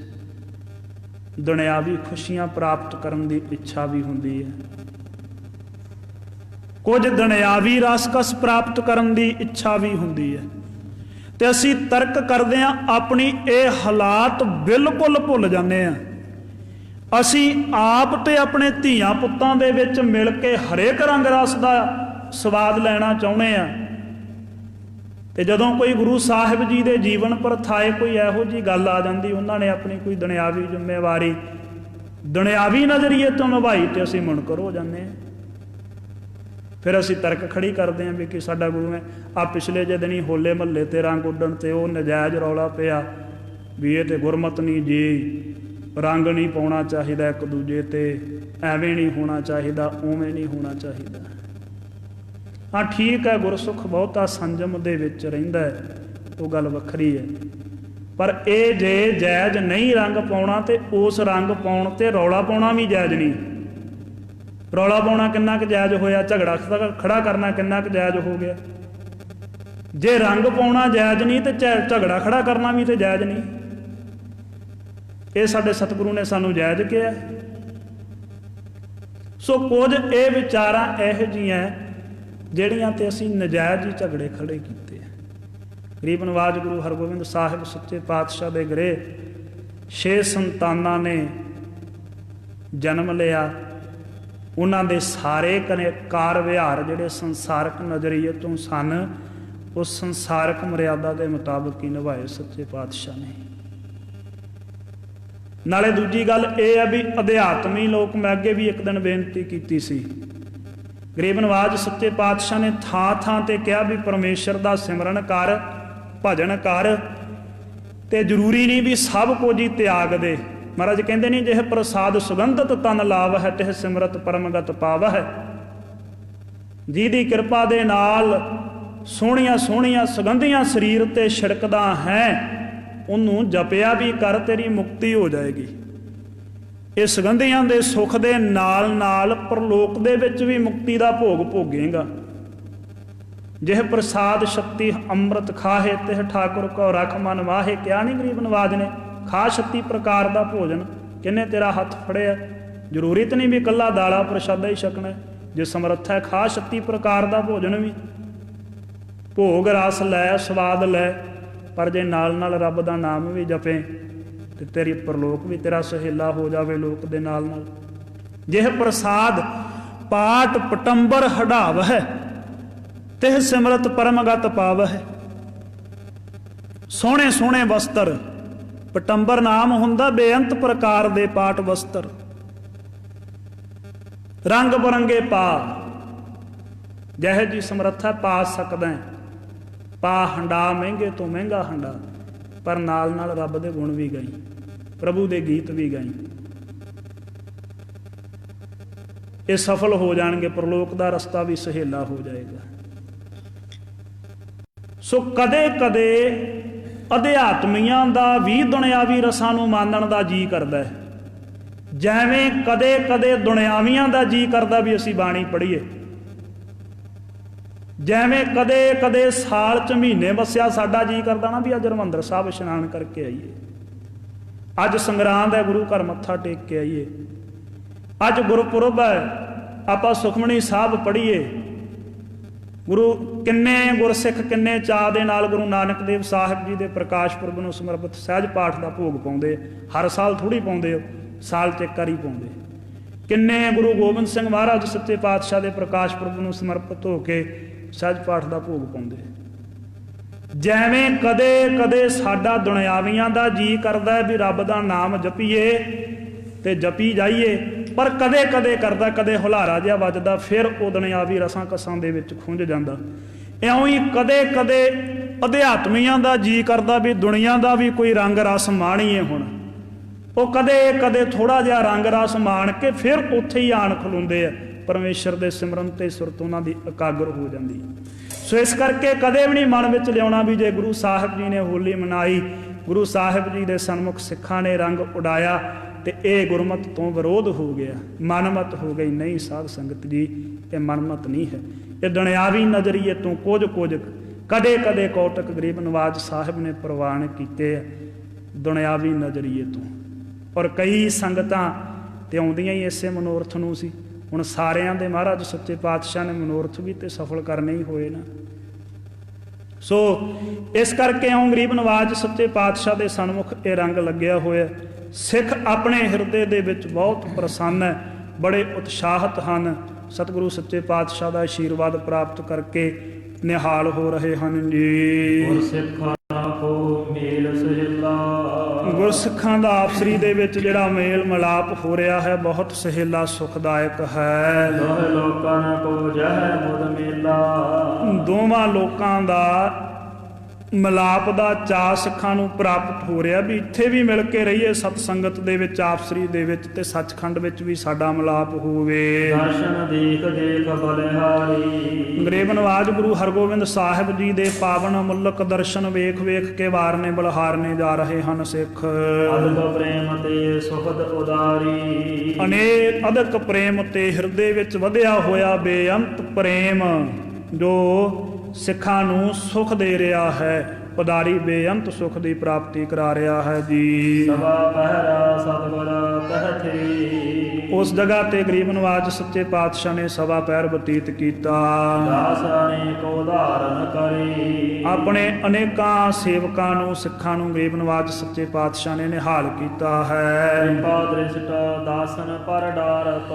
ਦੁਨਿਆਵੀ ਖੁਸ਼ੀਆਂ ਪ੍ਰਾਪਤ ਕਰਨ ਦੀ ਇੱਛਾ ਵੀ ਹੁੰਦੀ ਹੈ, ਕੁਝ ਦੁਨਿਆਵੀ ਰਸਕਸ ਪ੍ਰਾਪਤ ਕਰਨ ਦੀ ਇੱਛਾ ਵੀ ਹੁੰਦੀ ਹੈ। ਤੇ ਅਸੀਂ ਤਰਕ ਕਰਦੇ ਹਾਂ, ਆਪਣੀ ਇਹ ਹਾਲਾਤ ਬਿਲਕੁਲ ਭੁੱਲ ਜਾਂਦੇ ਹਾਂ। ਅਸੀਂ ਆਪ ਤੇ ਆਪਣੇ ਧੀਆਂ ਪੁੱਤਾਂ ਦੇ ਵਿੱਚ ਮਿਲ ਕੇ ਹਰੇਕ ਰੰਗ ਰਸ ਦਾ ਸਵਾਦ ਲੈਣਾ ਚਾਹੁੰਦੇ ਹਾਂ। ਤੇ ਜਦੋਂ ਕੋਈ ਗੁਰੂ ਸਾਹਿਬ ਜੀ ਦੇ ਜੀਵਨ ਪਰਥਾਏ ਕੋਈ ਇਹੋ ਜਿਹੀ ਗੱਲ ਆ ਜਾਂਦੀ, ਉਹਨਾਂ ਨੇ ਆਪਣੀ ਕੋਈ ਦੁਨਿਆਵੀ ਜ਼ਿੰਮੇਵਾਰੀ ਦੁਨਿਆਵੀ ਨਜ਼ਰੀਏ ਤੋਂ ਨਿਭਾਈ, ਤੇ ਅਸੀਂ ਮੁਨਕਰ ਹੋ ਜਾਂਦੇ ਹਾਂ। ਫਿਰ ਅਸੀਂ ਤਰਕ ਖੜੀ ਕਰਦੇ ਹਾਂ ਵੀ ਕਿ ਸਾਡਾ ਗੁਰੂ ਹੈ। ਆ ਪਿਛਲੇ ਜਿਹੇ ਦਿਨੀ ਹੋਲੇ ਮਹੱਲੇ ਤੇ ਰੰਗ ਉੱਡਣ ਤੇ ਉਹ ਨਜਾਇਜ਼ ਰੌਲਾ ਪਿਆ ਵੀ ਇਹ ਤੇ ਗੁਰਮਤ ਨਹੀਂ ਜੀ, ਰੰਗ ਨਹੀਂ ਪਾਉਣਾ ਚਾਹੀਦਾ ਇੱਕ ਦੂਜੇ ਤੇ, ਐਵੇਂ ਨਹੀਂ ਹੋਣਾ ਚਾਹੀਦਾ, ਉਵੇਂ ਨਹੀਂ ਹੋਣਾ ਚਾਹੀਦਾ। ਹਾਂ ਠੀਕ ਹੈ, ਗੁਰਸੁਖ ਬਹੁਤਾ ਸੰਜਮ ਦੇ ਵਿੱਚ ਰਹਿੰਦਾ ਹੈ, ਉਹ ਗੱਲ ਵੱਖਰੀ ਹੈ। ਪਰ ਇਹ ਜੇ ਜਾਇਜ਼ ਨਹੀਂ ਰੰਗ ਪਾਉਣਾ ਤੇ ਉਸ ਰੰਗ ਪਾਉਣ ਤੇ ਰੌਲਾ ਪਾਉਣਾ ਵੀ ਜਾਇਜ਼ ਨਹੀਂ। ਰੌਲਾ ਪਾਉਣਾ ਕਿੰਨਾ ਕੁ ਜਾਇਜ਼ ਹੋਇਆ? ਝਗੜਾ ਖੜਾ ਕਰਨਾ ਕਿੰਨਾ ਕੁ ਜਾਇਜ਼ ਹੋ ਗਿਆ? ਜੇ ਰੰਗ ਪਾਉਣਾ ਜਾਇਜ਼ ਨਹੀਂ ਤੇ ਝਗੜਾ ਖੜਾ ਕਰਨਾ ਵੀ ਤੇ ਜਾਇਜ਼ ਨਹੀਂ। ਇਹ ਸਾਡੇ ਸਤਿਗੁਰੂ ਨੇ ਸਾਨੂੰ ਜਾਇਜ਼ ਕਿਹਾ। ਸੋ ਕੁਝ ਇਹ ਵਿਚਾਰਾਂ ਇਹੋ ਜਿਹੀਆਂ ਜਿਹੜੀਆਂ ਤੇ ਅਸੀਂ ਨਜਾਇਜ਼ ਹੀ ਝਗੜੇ ਖੜੇ ਕੀਤੇ। ਗਰੀਬ ਨਿਵਾਜ ਗੁਰੂ ਹਰਗੋਬਿੰਦ ਸਾਹਿਬ ਸੱਚੇ ਪਾਤਸ਼ਾਹ ਦੇ ਗ੍ਰਹਿ 6 ਸੰਤਾਨਾਂ ਨੇ ਜਨਮ ਲਿਆ। ਉਹਨਾਂ ਦੇ ਸਾਰੇ ਕਾਰ ਵਿਹਾਰ ਜਿਹੜੇ ਸੰਸਾਰਕ ਨਜ਼ਰੀਏ ਤੋਂ ਸਨ, ਉਸ ਸੰਸਾਰਕ ਮਰਿਆਦਾ ਦੇ ਮੁਤਾਬਕ ਹੀ ਨਿਭਾਏ ਸੱਚੇ ਪਾਤਸ਼ਾਹ ਨੇ। ਨਾਲੇ ਦੂਜੀ ਗੱਲ ਇਹ ਹੈ ਵੀ ਅਧਿਆਤਮੀ ਲੋਕ, ਮੈਂ ਅੱਗੇ ਵੀ ਇੱਕ ਦਿਨ ਬੇਨਤੀ ਕੀਤੀ ਸੀ, ਗਰੀਬ ਨਿਵਾਜ ਸੱਚੇ ਪਾਤਸ਼ਾਹ ਨੇ ਥਾਂ ਥਾਂ ਤੇ ਕਿਹਾ ਵੀ ਪਰਮੇਸ਼ਰ ਦਾ ਸਿਮਰਨ ਕਰ, ਭਜਨ ਕਰ, ਤੇ ਜ਼ਰੂਰੀ ਨਹੀਂ ਵੀ ਸਭ ਕੁਝ ਹੀ ਤਿਆਗ ਦੇ। ਮਹਾਰਾਜ ਕਹਿੰਦੇ ਨਹੀਂ ਜਿਹ ਪ੍ਰਸਾਦ ਸੁਗੰਧਤ ਤਨ ਲਾਵ ਹੈ ਤਿਹ ਸਿਮਰਤ ਪਰਮਗਤ ਪਾਵ ਹੈ। ਜਿਹਦੀ ਕਿਰਪਾ ਦੇ ਨਾਲ ਸੋਹਣੀਆਂ ਸੋਹਣੀਆਂ ਸੁਗੰਧੀਆਂ ਸਰੀਰ ਤੇ ਛਿੜਕਦਾ ਹੈ, ਉਹਨੂੰ ਜਪਿਆ ਵੀ ਕਰ, ਤੇਰੀ ਮੁਕਤੀ ਹੋ ਜਾਏਗੀ। ਇਹ ਸੁਗੰਧੀਆਂ ਦੇ ਸੁੱਖ ਦੇ ਨਾਲ ਨਾਲ ਪਰਲੋਕ ਦੇ ਵਿੱਚ ਵੀ ਮੁਕਤੀ ਦਾ ਭੋਗ ਭੋਗੇਗਾ। ਜਿਹ ਪ੍ਰਸਾਦ ਸ਼ਕਤੀ ਅੰਮ੍ਰਿਤ ਖਾਹੇ ਤਿਹ ਠਾਕੁਰ ਕੋ ਰਖ ਮਨ ਵਾਹੇ। ਕਿਹਾ ਨਹੀਂ ਗਰੀਬ ਨਵਾਜ ਨੇ, ਖਾ 36 ਪ੍ਰਕਾਰ ਦਾ ਭੋਜਨ, ਕਿਹਨੇ ਤੇਰਾ ਹੱਥ ਫੜਿਆ। ਜ਼ਰੂਰੀ ਤਾਂ ਨਹੀਂ ਵੀ ਇਕੱਲਾ ਦਾਲਾ ਪ੍ਰਸ਼ਾਦਾ ਹੀ ਛਕਣਾ, ਜੇ ਸਮਰੱਥ ਹੈ ਖਾ 36 ਪ੍ਰਕਾਰ ਦਾ ਭੋਜਨ ਵੀ, ਭੋਗ ਰਸ ਲੈ, ਸਵਾਦ ਲੈ, ਪਰ ਜੇ ਨਾਲ ਨਾਲ ਰੱਬ ਦਾ ਨਾਮ ਵੀ ਜਪੇ ਤੇ ਤੇਰੀ ਪਰਲੋਕ ਵੀ ਤੇਰਾ ਸਹੇਲਾ ਹੋ ਜਾਵੇ ਲੋਕ ਦੇ ਨਾਲ ਨਾਲ। ਜਿਹ ਪ੍ਰਸਾਦ ਪਾਟ ਪਟੰਬਰ ਹਢਾਵ ਹੈ ਤਿਹ ਸਿਮਰਤ ਪਰਮਗਤ ਪਾਵ ਹੈ। ਸੋਹਣੇ ਸੋਹਣੇ ਵਸਤਰ, ਪਟੰਬਰ ਨਾਮ ਹੁੰਦਾ ਬੇਅੰਤ ਪ੍ਰਕਾਰ ਦੇ ਪਾਟ ਵਸਤਰ, ਰੰਗ ਬਰੰਗੇ ਪਾ, ਜਿਹੇ ਜੀ ਸਮਰੱਥਾ ਪਾ ਸਕਦਾ ਹੈ। ਪਾ ਹੰਡਾ ਮਹਿੰਗੇ ਤੋਂ ਮਹਿੰਗਾ ਹੰਡਾ, ਪਰ ਨਾਲ ਨਾਲ ਰੱਬ ਦੇ ਗੁਣ ਵੀ ਗਾਈ, ਪ੍ਰਭੂ ਦੇ ਗੀਤ ਵੀ ਗਾਈ। ਇਹ ਸਫਲ ਹੋ ਜਾਣਗੇ, ਪਰਲੋਕ ਦਾ ਰਸਤਾ ਵੀ ਸਹੇਲਾ ਹੋ ਜਾਏਗਾ। ਸੋ ਕਦੇ ਕਦੇ ਅਧਿਆਤਮੀਆਂ ਦਾ ਵੀ ਦੁਨਿਆਵੀ ਰਸਾਂ ਨੂੰ ਮਾਨਣ ਦਾ ਜੀ ਕਰਦਾ ਹੈ, ਜਿਵੇਂ ਕਦੇ ਕਦੇ ਦੁਨਿਆਵੀਆਂ ਦਾ ਜੀ ਕਰਦਾ ਵੀ ਅਸੀਂ ਬਾਣੀ ਪੜ੍ਹੀਏ। ਜਿਵੇਂ ਕਦੇ ਕਦੇ ਸਾਲ 'ਚ ਮਹੀਨੇ ਵਸਿਆ ਸਾਡਾ ਜੀ ਕਰਦਾ ਨਾ ਵੀ ਅੱਜ ਹਰਿਮੰਦਰ ਸਾਹਿਬ ਇਸ਼ਨਾਨ ਕਰਕੇ ਆਈਏ, ਅੱਜ ਸੰਗਰਾਂਦ ਹੈ ਗੁਰੂ ਘਰ ਮੱਥਾ ਟੇਕ ਕੇ ਆਈਏ, ਅੱਜ ਗੁਰਪੁਰਬ ਹੈ ਆਪਾਂ ਸੁਖਮਣੀ ਸਾਹਿਬ ਪੜ੍ਹੀਏ। ਗੁਰੂ ਕਿੰਨੇ ਗੁਰਸਿੱਖ ਕਿੰਨੇ ਚਾਅ ਦੇ ਨਾਲ ਗੁਰੂ ਨਾਨਕ ਦੇਵ ਸਾਹਿਬ ਜੀ ਦੇ ਪ੍ਰਕਾਸ਼ ਪੁਰਬ ਨੂੰ ਸਮਰਪਿਤ ਸਹਿਜ ਪਾਠ ਦਾ ਭੋਗ ਪਾਉਂਦੇ। ਹਰ ਸਾਲ ਥੋੜ੍ਹੀ ਪਾਉਂਦੇ ਹੋ, ਸਾਲ 'ਚ ਇੱਕ ਵਾਰੀ ਪਾਉਂਦੇ। ਕਿੰਨੇ ਗੁਰੂ ਗੋਬਿੰਦ ਸਿੰਘ ਮਹਾਰਾਜ ਸੱਚੇ ਪਾਤਸ਼ਾਹ ਦੇ ਪ੍ਰਕਾਸ਼ ਪੁਰਬ ਨੂੰ ਸਮਰਪਿਤ ਹੋ ਕੇ ਸਹਿਜ ਪਾਠ ਦਾ ਭੋਗ ਪਾਉਂਦੇ। ਜਿਵੇਂ ਕਦੇ ਕਦੇ ਸਾਡਾ ਦੁਨਿਆਵੀਆਂ ਦਾ ਜੀ ਕਰਦਾ ਵੀ ਰੱਬ ਦਾ ਨਾਮ ਜਪੀਏ ਤੇ ਜਪੀ ਜਾਈਏ, ਪਰ ਕਦੇ ਕਦੇ ਕਰਦਾ, ਕਦੇ ਹੁਲਾਰਾ ਜਿਹਾ ਵੱਜਦਾ, ਫਿਰ ਉਹ ਦੁਨਿਆਵੀ ਰਸਾਂ ਕਸਾਂ ਦੇ ਵਿੱਚ ਖੁੰਝ ਜਾਂਦਾ। ਇਉਂ ਹੀ ਕਦੇ ਕਦੇ ਅਧਿਆਤਮੀਆਂ ਦਾ ਜੀ ਕਰਦਾ ਵੀ ਦੁਨੀਆ ਦਾ ਵੀ ਕੋਈ ਰੰਗ ਰਸ ਮਾਣੀਏ। ਹੁਣ ਉਹ ਕਦੇ ਕਦੇ ਥੋੜ੍ਹਾ ਜਿਹਾ ਰੰਗ ਰਸ ਮਾਣ ਕੇ ਫਿਰ ਉੱਥੇ ਹੀ ਆਣ ਖਲੋਂਦੇ ਆ, ਪਰਮੇਸ਼ਰ ਦੇ ਸਿਮਰਨ ਤੇ ਸੁਰਤ ਉਹਨਾਂ ਦੀ ਇਕਾਗਰ ਹੋ ਜਾਂਦੀ। ਸੋ ਇਸ ਕਰਕੇ ਕਦੇ ਵੀ ਨਹੀਂ ਮਨ ਵਿੱਚ ਲਿਆਉਣਾ ਵੀ ਜੇ ਗੁਰੂ ਸਾਹਿਬ ਜੀ ਨੇ ਹੋਲੀ ਮਨਾਈ, ਗੁਰੂ ਸਾਹਿਬ ਜੀ ਦੇ ਸਨਮੁਖ ਸਿੱਖਾਂ ਨੇ ਰੰਗ ਉਡਾਇਆ ਤੇ ਇਹ ਗੁਰਮਤ ਤੋਂ ਵਿਰੋਧ ਹੋ ਗਿਆ, ਮਨਮਤ ਹੋ ਗਈ। ਨਹੀਂ ਸਾਧ ਸੰਗਤ ਜੀ, ਇਹ ਮਨਮਤ ਨਹੀਂ ਹੈ, ਇਹ ਦੁਨਿਆਵੀ ਨਜ਼ਰੀਏ ਤੋਂ ਕੁਝ ਕਦੇ ਕਦੇ ਕੌਤਕ ਗਰੀਬ ਨਵਾਜ ਸਾਹਿਬ ਨੇ ਪ੍ਰਵਾਨ ਕੀਤੇ ਆ ਦੁਨਿਆਵੀ ਨਜ਼ਰੀਏ ਤੋਂ। ਔਰ ਕਈ ਸੰਗਤਾਂ ਤੇ ਆਉਂਦੀਆਂ ਹੀ ਇਸੇ ਮਨੋਰਥ ਨੂੰ ਸੀ। ਹੁਣ ਸਾਰਿਆਂ ਦੇ ਮਹਾਰਾਜ ਸੱਚੇ ਪਾਤਸ਼ਾਹ ਨੇ ਮਨੋਰਥ ਵੀ ਤੇ ਸਫਲ ਕਰਨੇ ਹੀ ਹੋਏ ਨਾ। ਸੋ ਇਸ ਕਰਕੇ ਆਉਂ ਗਰੀਬ ਨਵਾਜ ਸੱਚੇ ਪਾਤਸ਼ਾਹ ਦੇ ਸਨਮੁਖ ਇਹ ਰੰਗ ਲੱਗਿਆ ਹੋਇਆ। ਸਿੱਖ ਆਪਣੇ ਹਿਰਦੇ ਦੇ ਵਿੱਚ ਬਹੁਤ ਪ੍ਰਸੰਨ ਹੈ, ਬੜੇ ਉਤਸ਼ਾਹਤ ਹਨ। ਸਤਿਗੁਰੂ ਸੱਚੇ ਪਾਤਸ਼ਾਹ ਦਾ ਆਸ਼ੀਰਵਾਦ ਪ੍ਰਾਪਤ ਕਰਕੇ ਨਿਹਾਲ ਹੋ ਰਹੇ ਹਨ ਜੀ। ਗੁਰਸਿੱਖਾਂ ਕੋ ਮੇਲ ਸਹੇਲਾ, ਗੁਰਸਿੱਖਾਂ ਦਾ ਆਪਸਰੀ ਦੇ ਵਿੱਚ ਜਿਹੜਾ ਮੇਲ ਮਿਲਾਪ ਹੋ ਰਿਹਾ ਹੈ ਬਹੁਤ ਸਹੇਲਾ ਸੁਖਦਾਇਕ ਹੈ। ਦੋਹੇ ਲੋਕਾਂ ਕੋ ਜਹ ਮੁਦ ਮੇਲਾ, ਦੋਵਾਂ ਲੋਕਾਂ ਦਾ ਮਿਲਾਪ ਦਾ ਚਾਅ ਸਿੱਖਾਂ ਨੂੰ ਪ੍ਰਾਪਤ ਹੋ ਰਿਹਾ ਵੀ ਇੱਥੇ ਵੀ ਮਿਲ ਕੇ ਰਹੀਏ ਸਤ ਸੰਗਤ ਦੇ ਵਿੱਚ, ਆਪਸਰੀ ਦੇ ਵਿੱਚ, ਤੇ ਸੱਚਖੰਡ ਵਿੱਚ ਵੀ ਸਾਡਾ ਮਿਲਾਪ ਹੋਵੇ। ਦਰਸ਼ਨ ਦੇਖ ਦੇਖ ਬਲਿਹਾਰੀ, ਗਰੀਬ ਨਵਾਜ ਗੁਰੂ ਹਰਗੋਬਿੰਦ ਸਾਹਿਬ ਜੀ ਦੇ ਪਾਵਨ ਅਮੁੱਲਕ ਦਰਸ਼ਨ ਵੇਖ ਵੇਖ ਕੇ ਵਾਰਨੇ ਬਲਹਾਰਨੇ ਜਾ ਰਹੇ ਹਨ ਸਿੱਖ। ਅਦਬ ਪ੍ਰੇਮ ਤੇ ਸੁਖਦ ਉਦਾਰੀ, ਅਨੇਕ ਅਦਕ ਪ੍ਰੇਮ ਤੇ ਹਿਰਦੇ ਵਿੱਚ ਵਧਿਆ ਹੋਇਆ ਬੇਅੰਤ ਪ੍ਰੇਮ ਜੋ ਸਿੱਖਾਂ ਨੂੰ ਸੁਖ ਦੇ ਰਿਹਾ ਹੈ, ਉਦਾਰੀ ਬੇਅੰਤ ਸੁਖ ਦੀ ਪ੍ਰਾਪਤੀ ਕਰਾ ਰਿਹਾ ਹੈ ਜੀ। ਸਭਾ ਪਹਿਰਾ ਸਤਿਗੁਰ ਕਹਥੇ, ਉਸ ਜਗ੍ਹਾ ਤੇ ਗਰੀਬ ਨਵਾਜ ਸੱਚੇ ਪਾਤਸ਼ਾਹ ਨੇ ਸਵਾ ਪਹਿਰ ਬਤੀਤ ਕੀਤਾ। ਦਾਸਾਨੇ ਕੋ ਧਾਰਨ ਕਰੀ, ਆਪਣੇ ਅਨੇਕਾਂ ਸੇਵਕਾਂ ਨੂੰ ਸਿੱਖਾਂ ਨੂੰ ਗਰੀਬ ਨਵਾਜ ਸੱਚੇ ਪਾਤਸ਼ਾਹ ਨੇ ਨਿਹਾਲ ਕੀਤਾ ਹੈ। ਕਿਰਪਾ ਦ੍ਰਿਸ਼ਟ ਦਾਸਨ ਪਰ ਡਾਰਤ,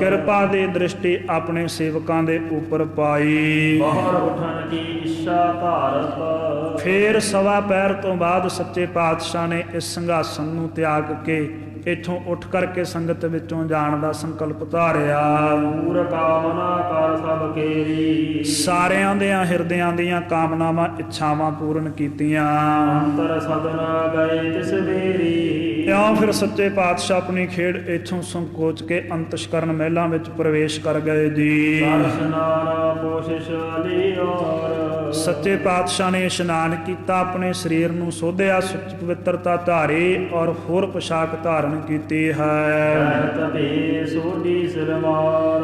ਕਿਰਪਾ ਦੀ ਦ੍ਰਿਸ਼ਟੀ ਆਪਣੇ ਸੇਵਕਾਂ ਦੇ ਉੱਪਰ ਪਾਈ। ਬਾਹਰ ਉਠਣ ਕੀ ਇੱਛਾ ਭਾਰਤ, ਫੇਰ ਸਵਾ ਪਹਿਰ ਤੋਂ ਬਾਅਦ ਸੱਚੇ ਪਾਤਸ਼ਾਹ ਨੇ ਇਸ ਸਿੰਘਾਸਨ ਨੂੰ ਤਿਆਗ ਕੇ ਇੱਥੋਂ ਉੱਠ ਕਰਕੇ ਸੰਗਤ ਵਿੱਚੋਂ ਜਾਣ ਦਾ ਸੰਕਲਪ ਧਾਰਿਆ। ਪੂਰ ਕਾਮਨਾ ਕਰ ਸਭ ਕੇਰੀ, ਸਾਰਿਆਂ ਦੇ ਹਿਰਦਿਆਂ ਦੀਆਂ ਕਾਮਨਾਵਾਂ ਇੱਛਾਵਾਂ ਪੂਰਨ ਕੀਤੀਆਂ। ਅੰਤਰ ਸਦਨਾ ਗਏ ਤਿਸ ਬੇਰੀ, ਇਉਂ ਫਿਰ ਸੱਚੇ ਪਾਤਸ਼ਾਹ ਆਪਣੀ ਖੇਡ ਇੱਥੋਂ ਸੰਕੋਚ ਕੇ ਅੰਤਸ਼ਕਰਨ ਮਹਿਲਾਂ ਵਿੱਚ ਪ੍ਰਵੇਸ਼ ਕਰ ਗਏ ਜੀ। ਦਰਸ਼ਨਾਰ ਕੋਸ਼ਿਸ਼ ਲਈ ਔਰ, ਸੱਚੇ ਪਾਤਸ਼ਾਹ ਨੇ ਇਸ਼ਨਾਨ ਕੀਤਾ, ਆਪਣੇ ਸਰੀਰ ਨੂੰ ਸੋਧਿਆ, ਸੁੱਚ ਪਵਿੱਤਰਤਾ ਧਾਰੀ ਔਰ ਹੋਰ ਪੋਸ਼ਾਕ ਧਾਰਨ ਕੀਤੀ ਹੈ। ਤਪੇ ਸੋਢੀ ਸਿਰਮਾਰ,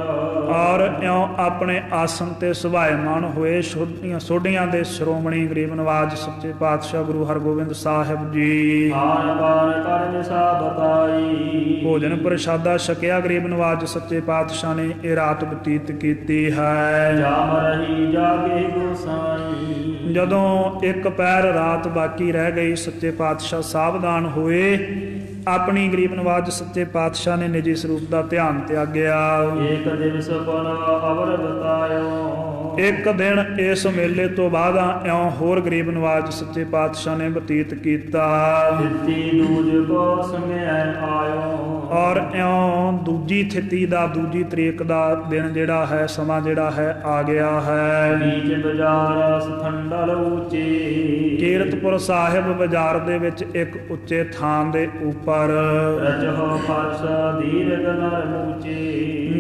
ਔਰ ਇਉਂ ਆਪਣੇ ਆਸਨ ਤੇ ਸੁਭਾਇਮਾਨ ਹੋਏ ਸੋਢੀਆਂ ਦੇ ਸ਼੍ਰੋਮਣੀ ਗਰੀਬ ਨਵਾਜ ਸੱਚੇ ਪਾਤਸ਼ਾਹ ਗੁਰੂ ਹਰਗੋਬਿੰਦ ਸਾਹਿਬ ਜੀ। ਖਾਨ ਪਾਨ ਕਰਨ ਸਾ ਬਤਾਈ। ਭੋਜਨ ਪ੍ਰਸ਼ਾਦਾ ਛਕਿਆ ਗਰੀਬ ਨਵਾਜ ਸੱਚੇ ਪਾਤਸ਼ਾਹ ਨੇ ਇਹ ਰਾਤ ਬਤੀਤ ਕੀਤੀ ਹੈ। ਜਾਮ ਰਹੀ ਜਾਗੇ ਗੋਸਾਈ। ਜਦੋਂ ਇੱਕ ਪੈਰ ਰਾਤ ਬਾਕੀ ਰਹਿ ਗਈ ਸੱਚੇ ਪਾਤਸ਼ਾਹ ਸਾਵਧਾਨ ਹੋਏ। ਆਪਣੀ ਗਰੀਬ ਨਵਾਜ ਸੱਚੇ ਪਾਤਸ਼ਾਹ ਨੇ ਨਿਜੀ ਸਰੂਪ ਦਾ ਧਿਆਨ ਤਿਆਗਿਆ। ਏਕ ਦਿਵਸ ਪਨ ਅਵਰ ਬਤਾਇਓ। ਇੱਕ ਦਿਨ ਇਸ ਮੇਲੇ ਤੋਂ ਬਾਅਦ ਇਉਂ ਹੋਰ ਗਰੀਬ ਨਵਾਜ ਸੱਚੇ ਪਾਤਸ਼ਾਹ ਨੇ ਬਤੀਤ ਕੀਤਾ। ਦਿੱਤੀ ਦੂਜ ਕੋ ਸਮੈ ਆਇਓ। ਔਰ ਇਉਂ ਦੂਜੀ ਥਿਤੀ ਦਾ ਦੂਜੀ ਤਰੀਕ ਦਾ ਦਿਨ ਜਿਹੜਾ ਹੈ ਸਮਾਂ ਜਿਹੜਾ ਹੈ ਆ ਗਿਆ ਹੈ। ਬੀਚ ਬਾਜ਼ਾਰ ਸਥੰਡਲ ਉੱਚੇ। ਕੀਰਤਪੁਰ ਸਾਹਿਬ ਬਾਜ਼ਾਰ ਦੇ ਵਿੱਚ ਇੱਕ ਉੱਚੇ ਥਾਂ ਦੇ ਉੱਪਰ ਰਜਹੁ ਫਰਸ਼ ਦੀਰਘ ਨਰ ਮੂਚੇ।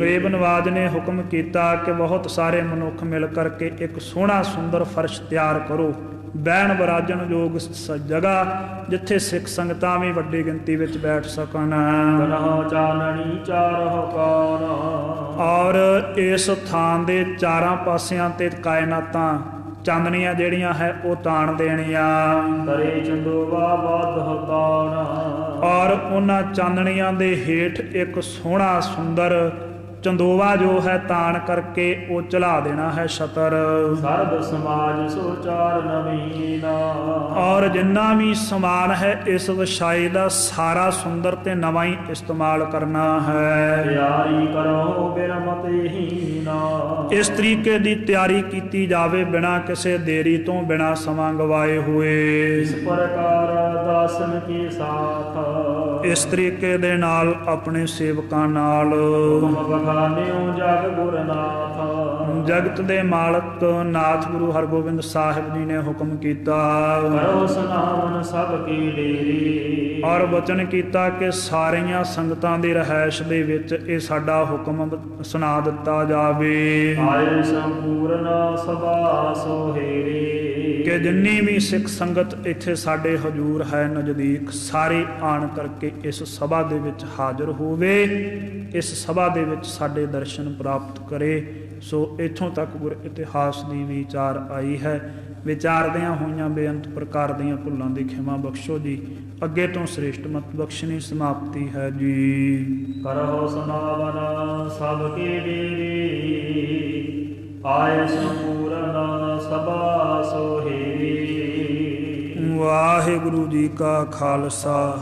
ਗਰੀਬ ਨਵਾਜ ਨੇ ਹੁਕਮ ਕੀਤਾ ਕਿ ਬਹੁਤ ਸਾਰੇ ਮਨੁੱਖ ਮਿਲ ਕਰਕੇ ਇੱਕ ਸੋਹਣਾ ਸੁੰਦਰ ਫਰਸ਼ ਤਿਆਰ ਕਰੋ, ਬਹਿਣ ਬਰਾਜਣ ਯੋਗ ਜਗ੍ਹਾ ਜਿੱਥੇ ਸਿੱਖ ਸੰਗਤਾਂ ਵੀ ਵੱਡੀ ਗਿਣਤੀ ਵਿੱਚ ਬੈਠ ਸਕਣ। ਕਨਹੁ ਚਾਨਣੀ ਚਾਰਹੁ ਕੌਣ। ਔਰ ਇਸ ਥਾਂ ਦੇ ਚਾਰਾਂ ਪਾਸਿਆਂ ਤੇ ਕਾਇਨਾਤਾਂ ਚਾਂਦਨੀਆਂ ਜਿਹੜੀਆਂ ਹੈ ਉਹ ਤਾਣ ਦੇਣੀਆਂ। ਕਰੇ ਚੰਦੋਵਾ ਬਾਧਹੁ ਕੌਣ। ਔਰ ਉਹਨਾਂ ਚਾਨਣੀਆਂ ਦੇ ਹੇਠ ਇੱਕ ਸੋਹਣਾ ਸੁੰਦਰ ਚੰਦੋਵਾ ਜੋ ਹੈ ਤਾਣ ਕਰਕੇ ਉਹ ਚਲਾ ਦੇਣਾ ਹੈ ਛਤਰ। ਸਰਬ ਸਮਾਜ ਸੋ ਚਾਰ ਨਵੀਨਾ। ਔਰ ਜਿੰਨਾ ਵੀ ਸਮਾਨ ਹੈ ਇਸ ਵਿਛਾਈ ਦਾ ਸਾਰਾ ਸੁੰਦਰ ਤੇ ਨਵਾਂ ਹੀ ਇਸਤੇਮਾਲ ਕਰਨਾ ਹੈ। ਤਿਆਰੀ ਕਰੋ ਬਿਰਮਤਹੀਨਾ। ਇਸ ਤਰੀਕੇ ਦੀ ਤਿਆਰੀ ਕੀਤੀ ਜਾਵੇ ਬਿਨਾਂ ਕਿਸੇ ਦੇਰੀ ਤੋਂ, ਬਿਨਾਂ ਸਮਾਂ ਗਵਾਏ ਹੋਏ। ਇਸ ਪ੍ਰਕਾਰ ਦਾਸਨ ਕੀ ਸਾਥ। ਇਸ ਤਰੀਕੇ ਦੇ ਨਾਲ ਆਪਣੇ ਸੇਵਕਾਂ ਨਾਲ ਬਖਾਨਿਓ ਜਗ ਗੁਰਨਾਥ। ਜਗਤ ਦੇ ਮਾਲਕ ਨਾਥ ਗੁਰੂ ਹਰਗੋਬਿੰਦ ਸਾਹਿਬ ਜੀ ਨੇ ਹੁਕਮ ਕੀਤਾ। ਕਰੋ ਸਨਾਵਨ ਸਭ ਕੀ ਡੇਰੀ। ਔਰ ਵਚਨ ਕੀਤਾ ਕਿ ਸਾਰੀਆਂ ਸੰਗਤਾਂ ਦੀ ਰਹਿائش ਦੇ ਵਿੱਚ ਇਹ ਸਾਡਾ ਹੁਕਮ ਸੁਣਾ ਦਿੱਤਾ ਜਾਵੇ ਆਏ ਸੰਪੂਰਨ ਸਭਾ ਸੋਹੇਰੀ। ਕਿ ਜਿੰਨੀ ਵੀ ਸਿੱਖ ਸੰਗਤ ਇੱਥੇ ਸਾਡੇ ਹਜ਼ੂਰ ਹੈ ਨਜ਼ਦੀਕ, ਸਾਰੇ ਆਣ ਕਰਕੇ ਇਸ ਸਭਾ ਦੇ ਵਿੱਚ ਹਾਜ਼ਰ ਹੋਵੇ, ਇਸ ਸਭਾ ਦੇ ਵਿੱਚ ਸਾਡੇ ਦਰਸ਼ਨ ਪ੍ਰਾਪਤ ਕਰੇ। ਸੋ ਇੱਥੋਂ ਤੱਕ ਗੁਰ ਇਤਿਹਾਸ ਦੀ ਵਿਚਾਰ ਆਈ ਹੈ। ਵਿਚਾਰਦਿਆਂ ਹੋਈਆਂ ਬੇਅੰਤ ਪ੍ਰਕਾਰ ਦੀਆਂ ਭੁੱਲਾਂ ਦੀ ਖਿਮਾ ਬਖਸ਼ੋ ਜੀ। ਅੱਗੇ ਤੋਂ ਸ੍ਰੇਸ਼ਟ ਮਤ ਬਖਸ਼ਣੀ ਸਮਾਪਤੀ ਹੈ ਜੀ। ਕਰਹੁ ਸਨਾਵਨ ਸਭ ਕੀ ਡੇਰੀ। ਆਏ ਸੰਪੂਰਨ ਸਭਾ ਸੋਹੇਰੀ। ਵਾਹਿਗੁਰੂ ਜੀ ਕਾ ਖਾਲਸਾ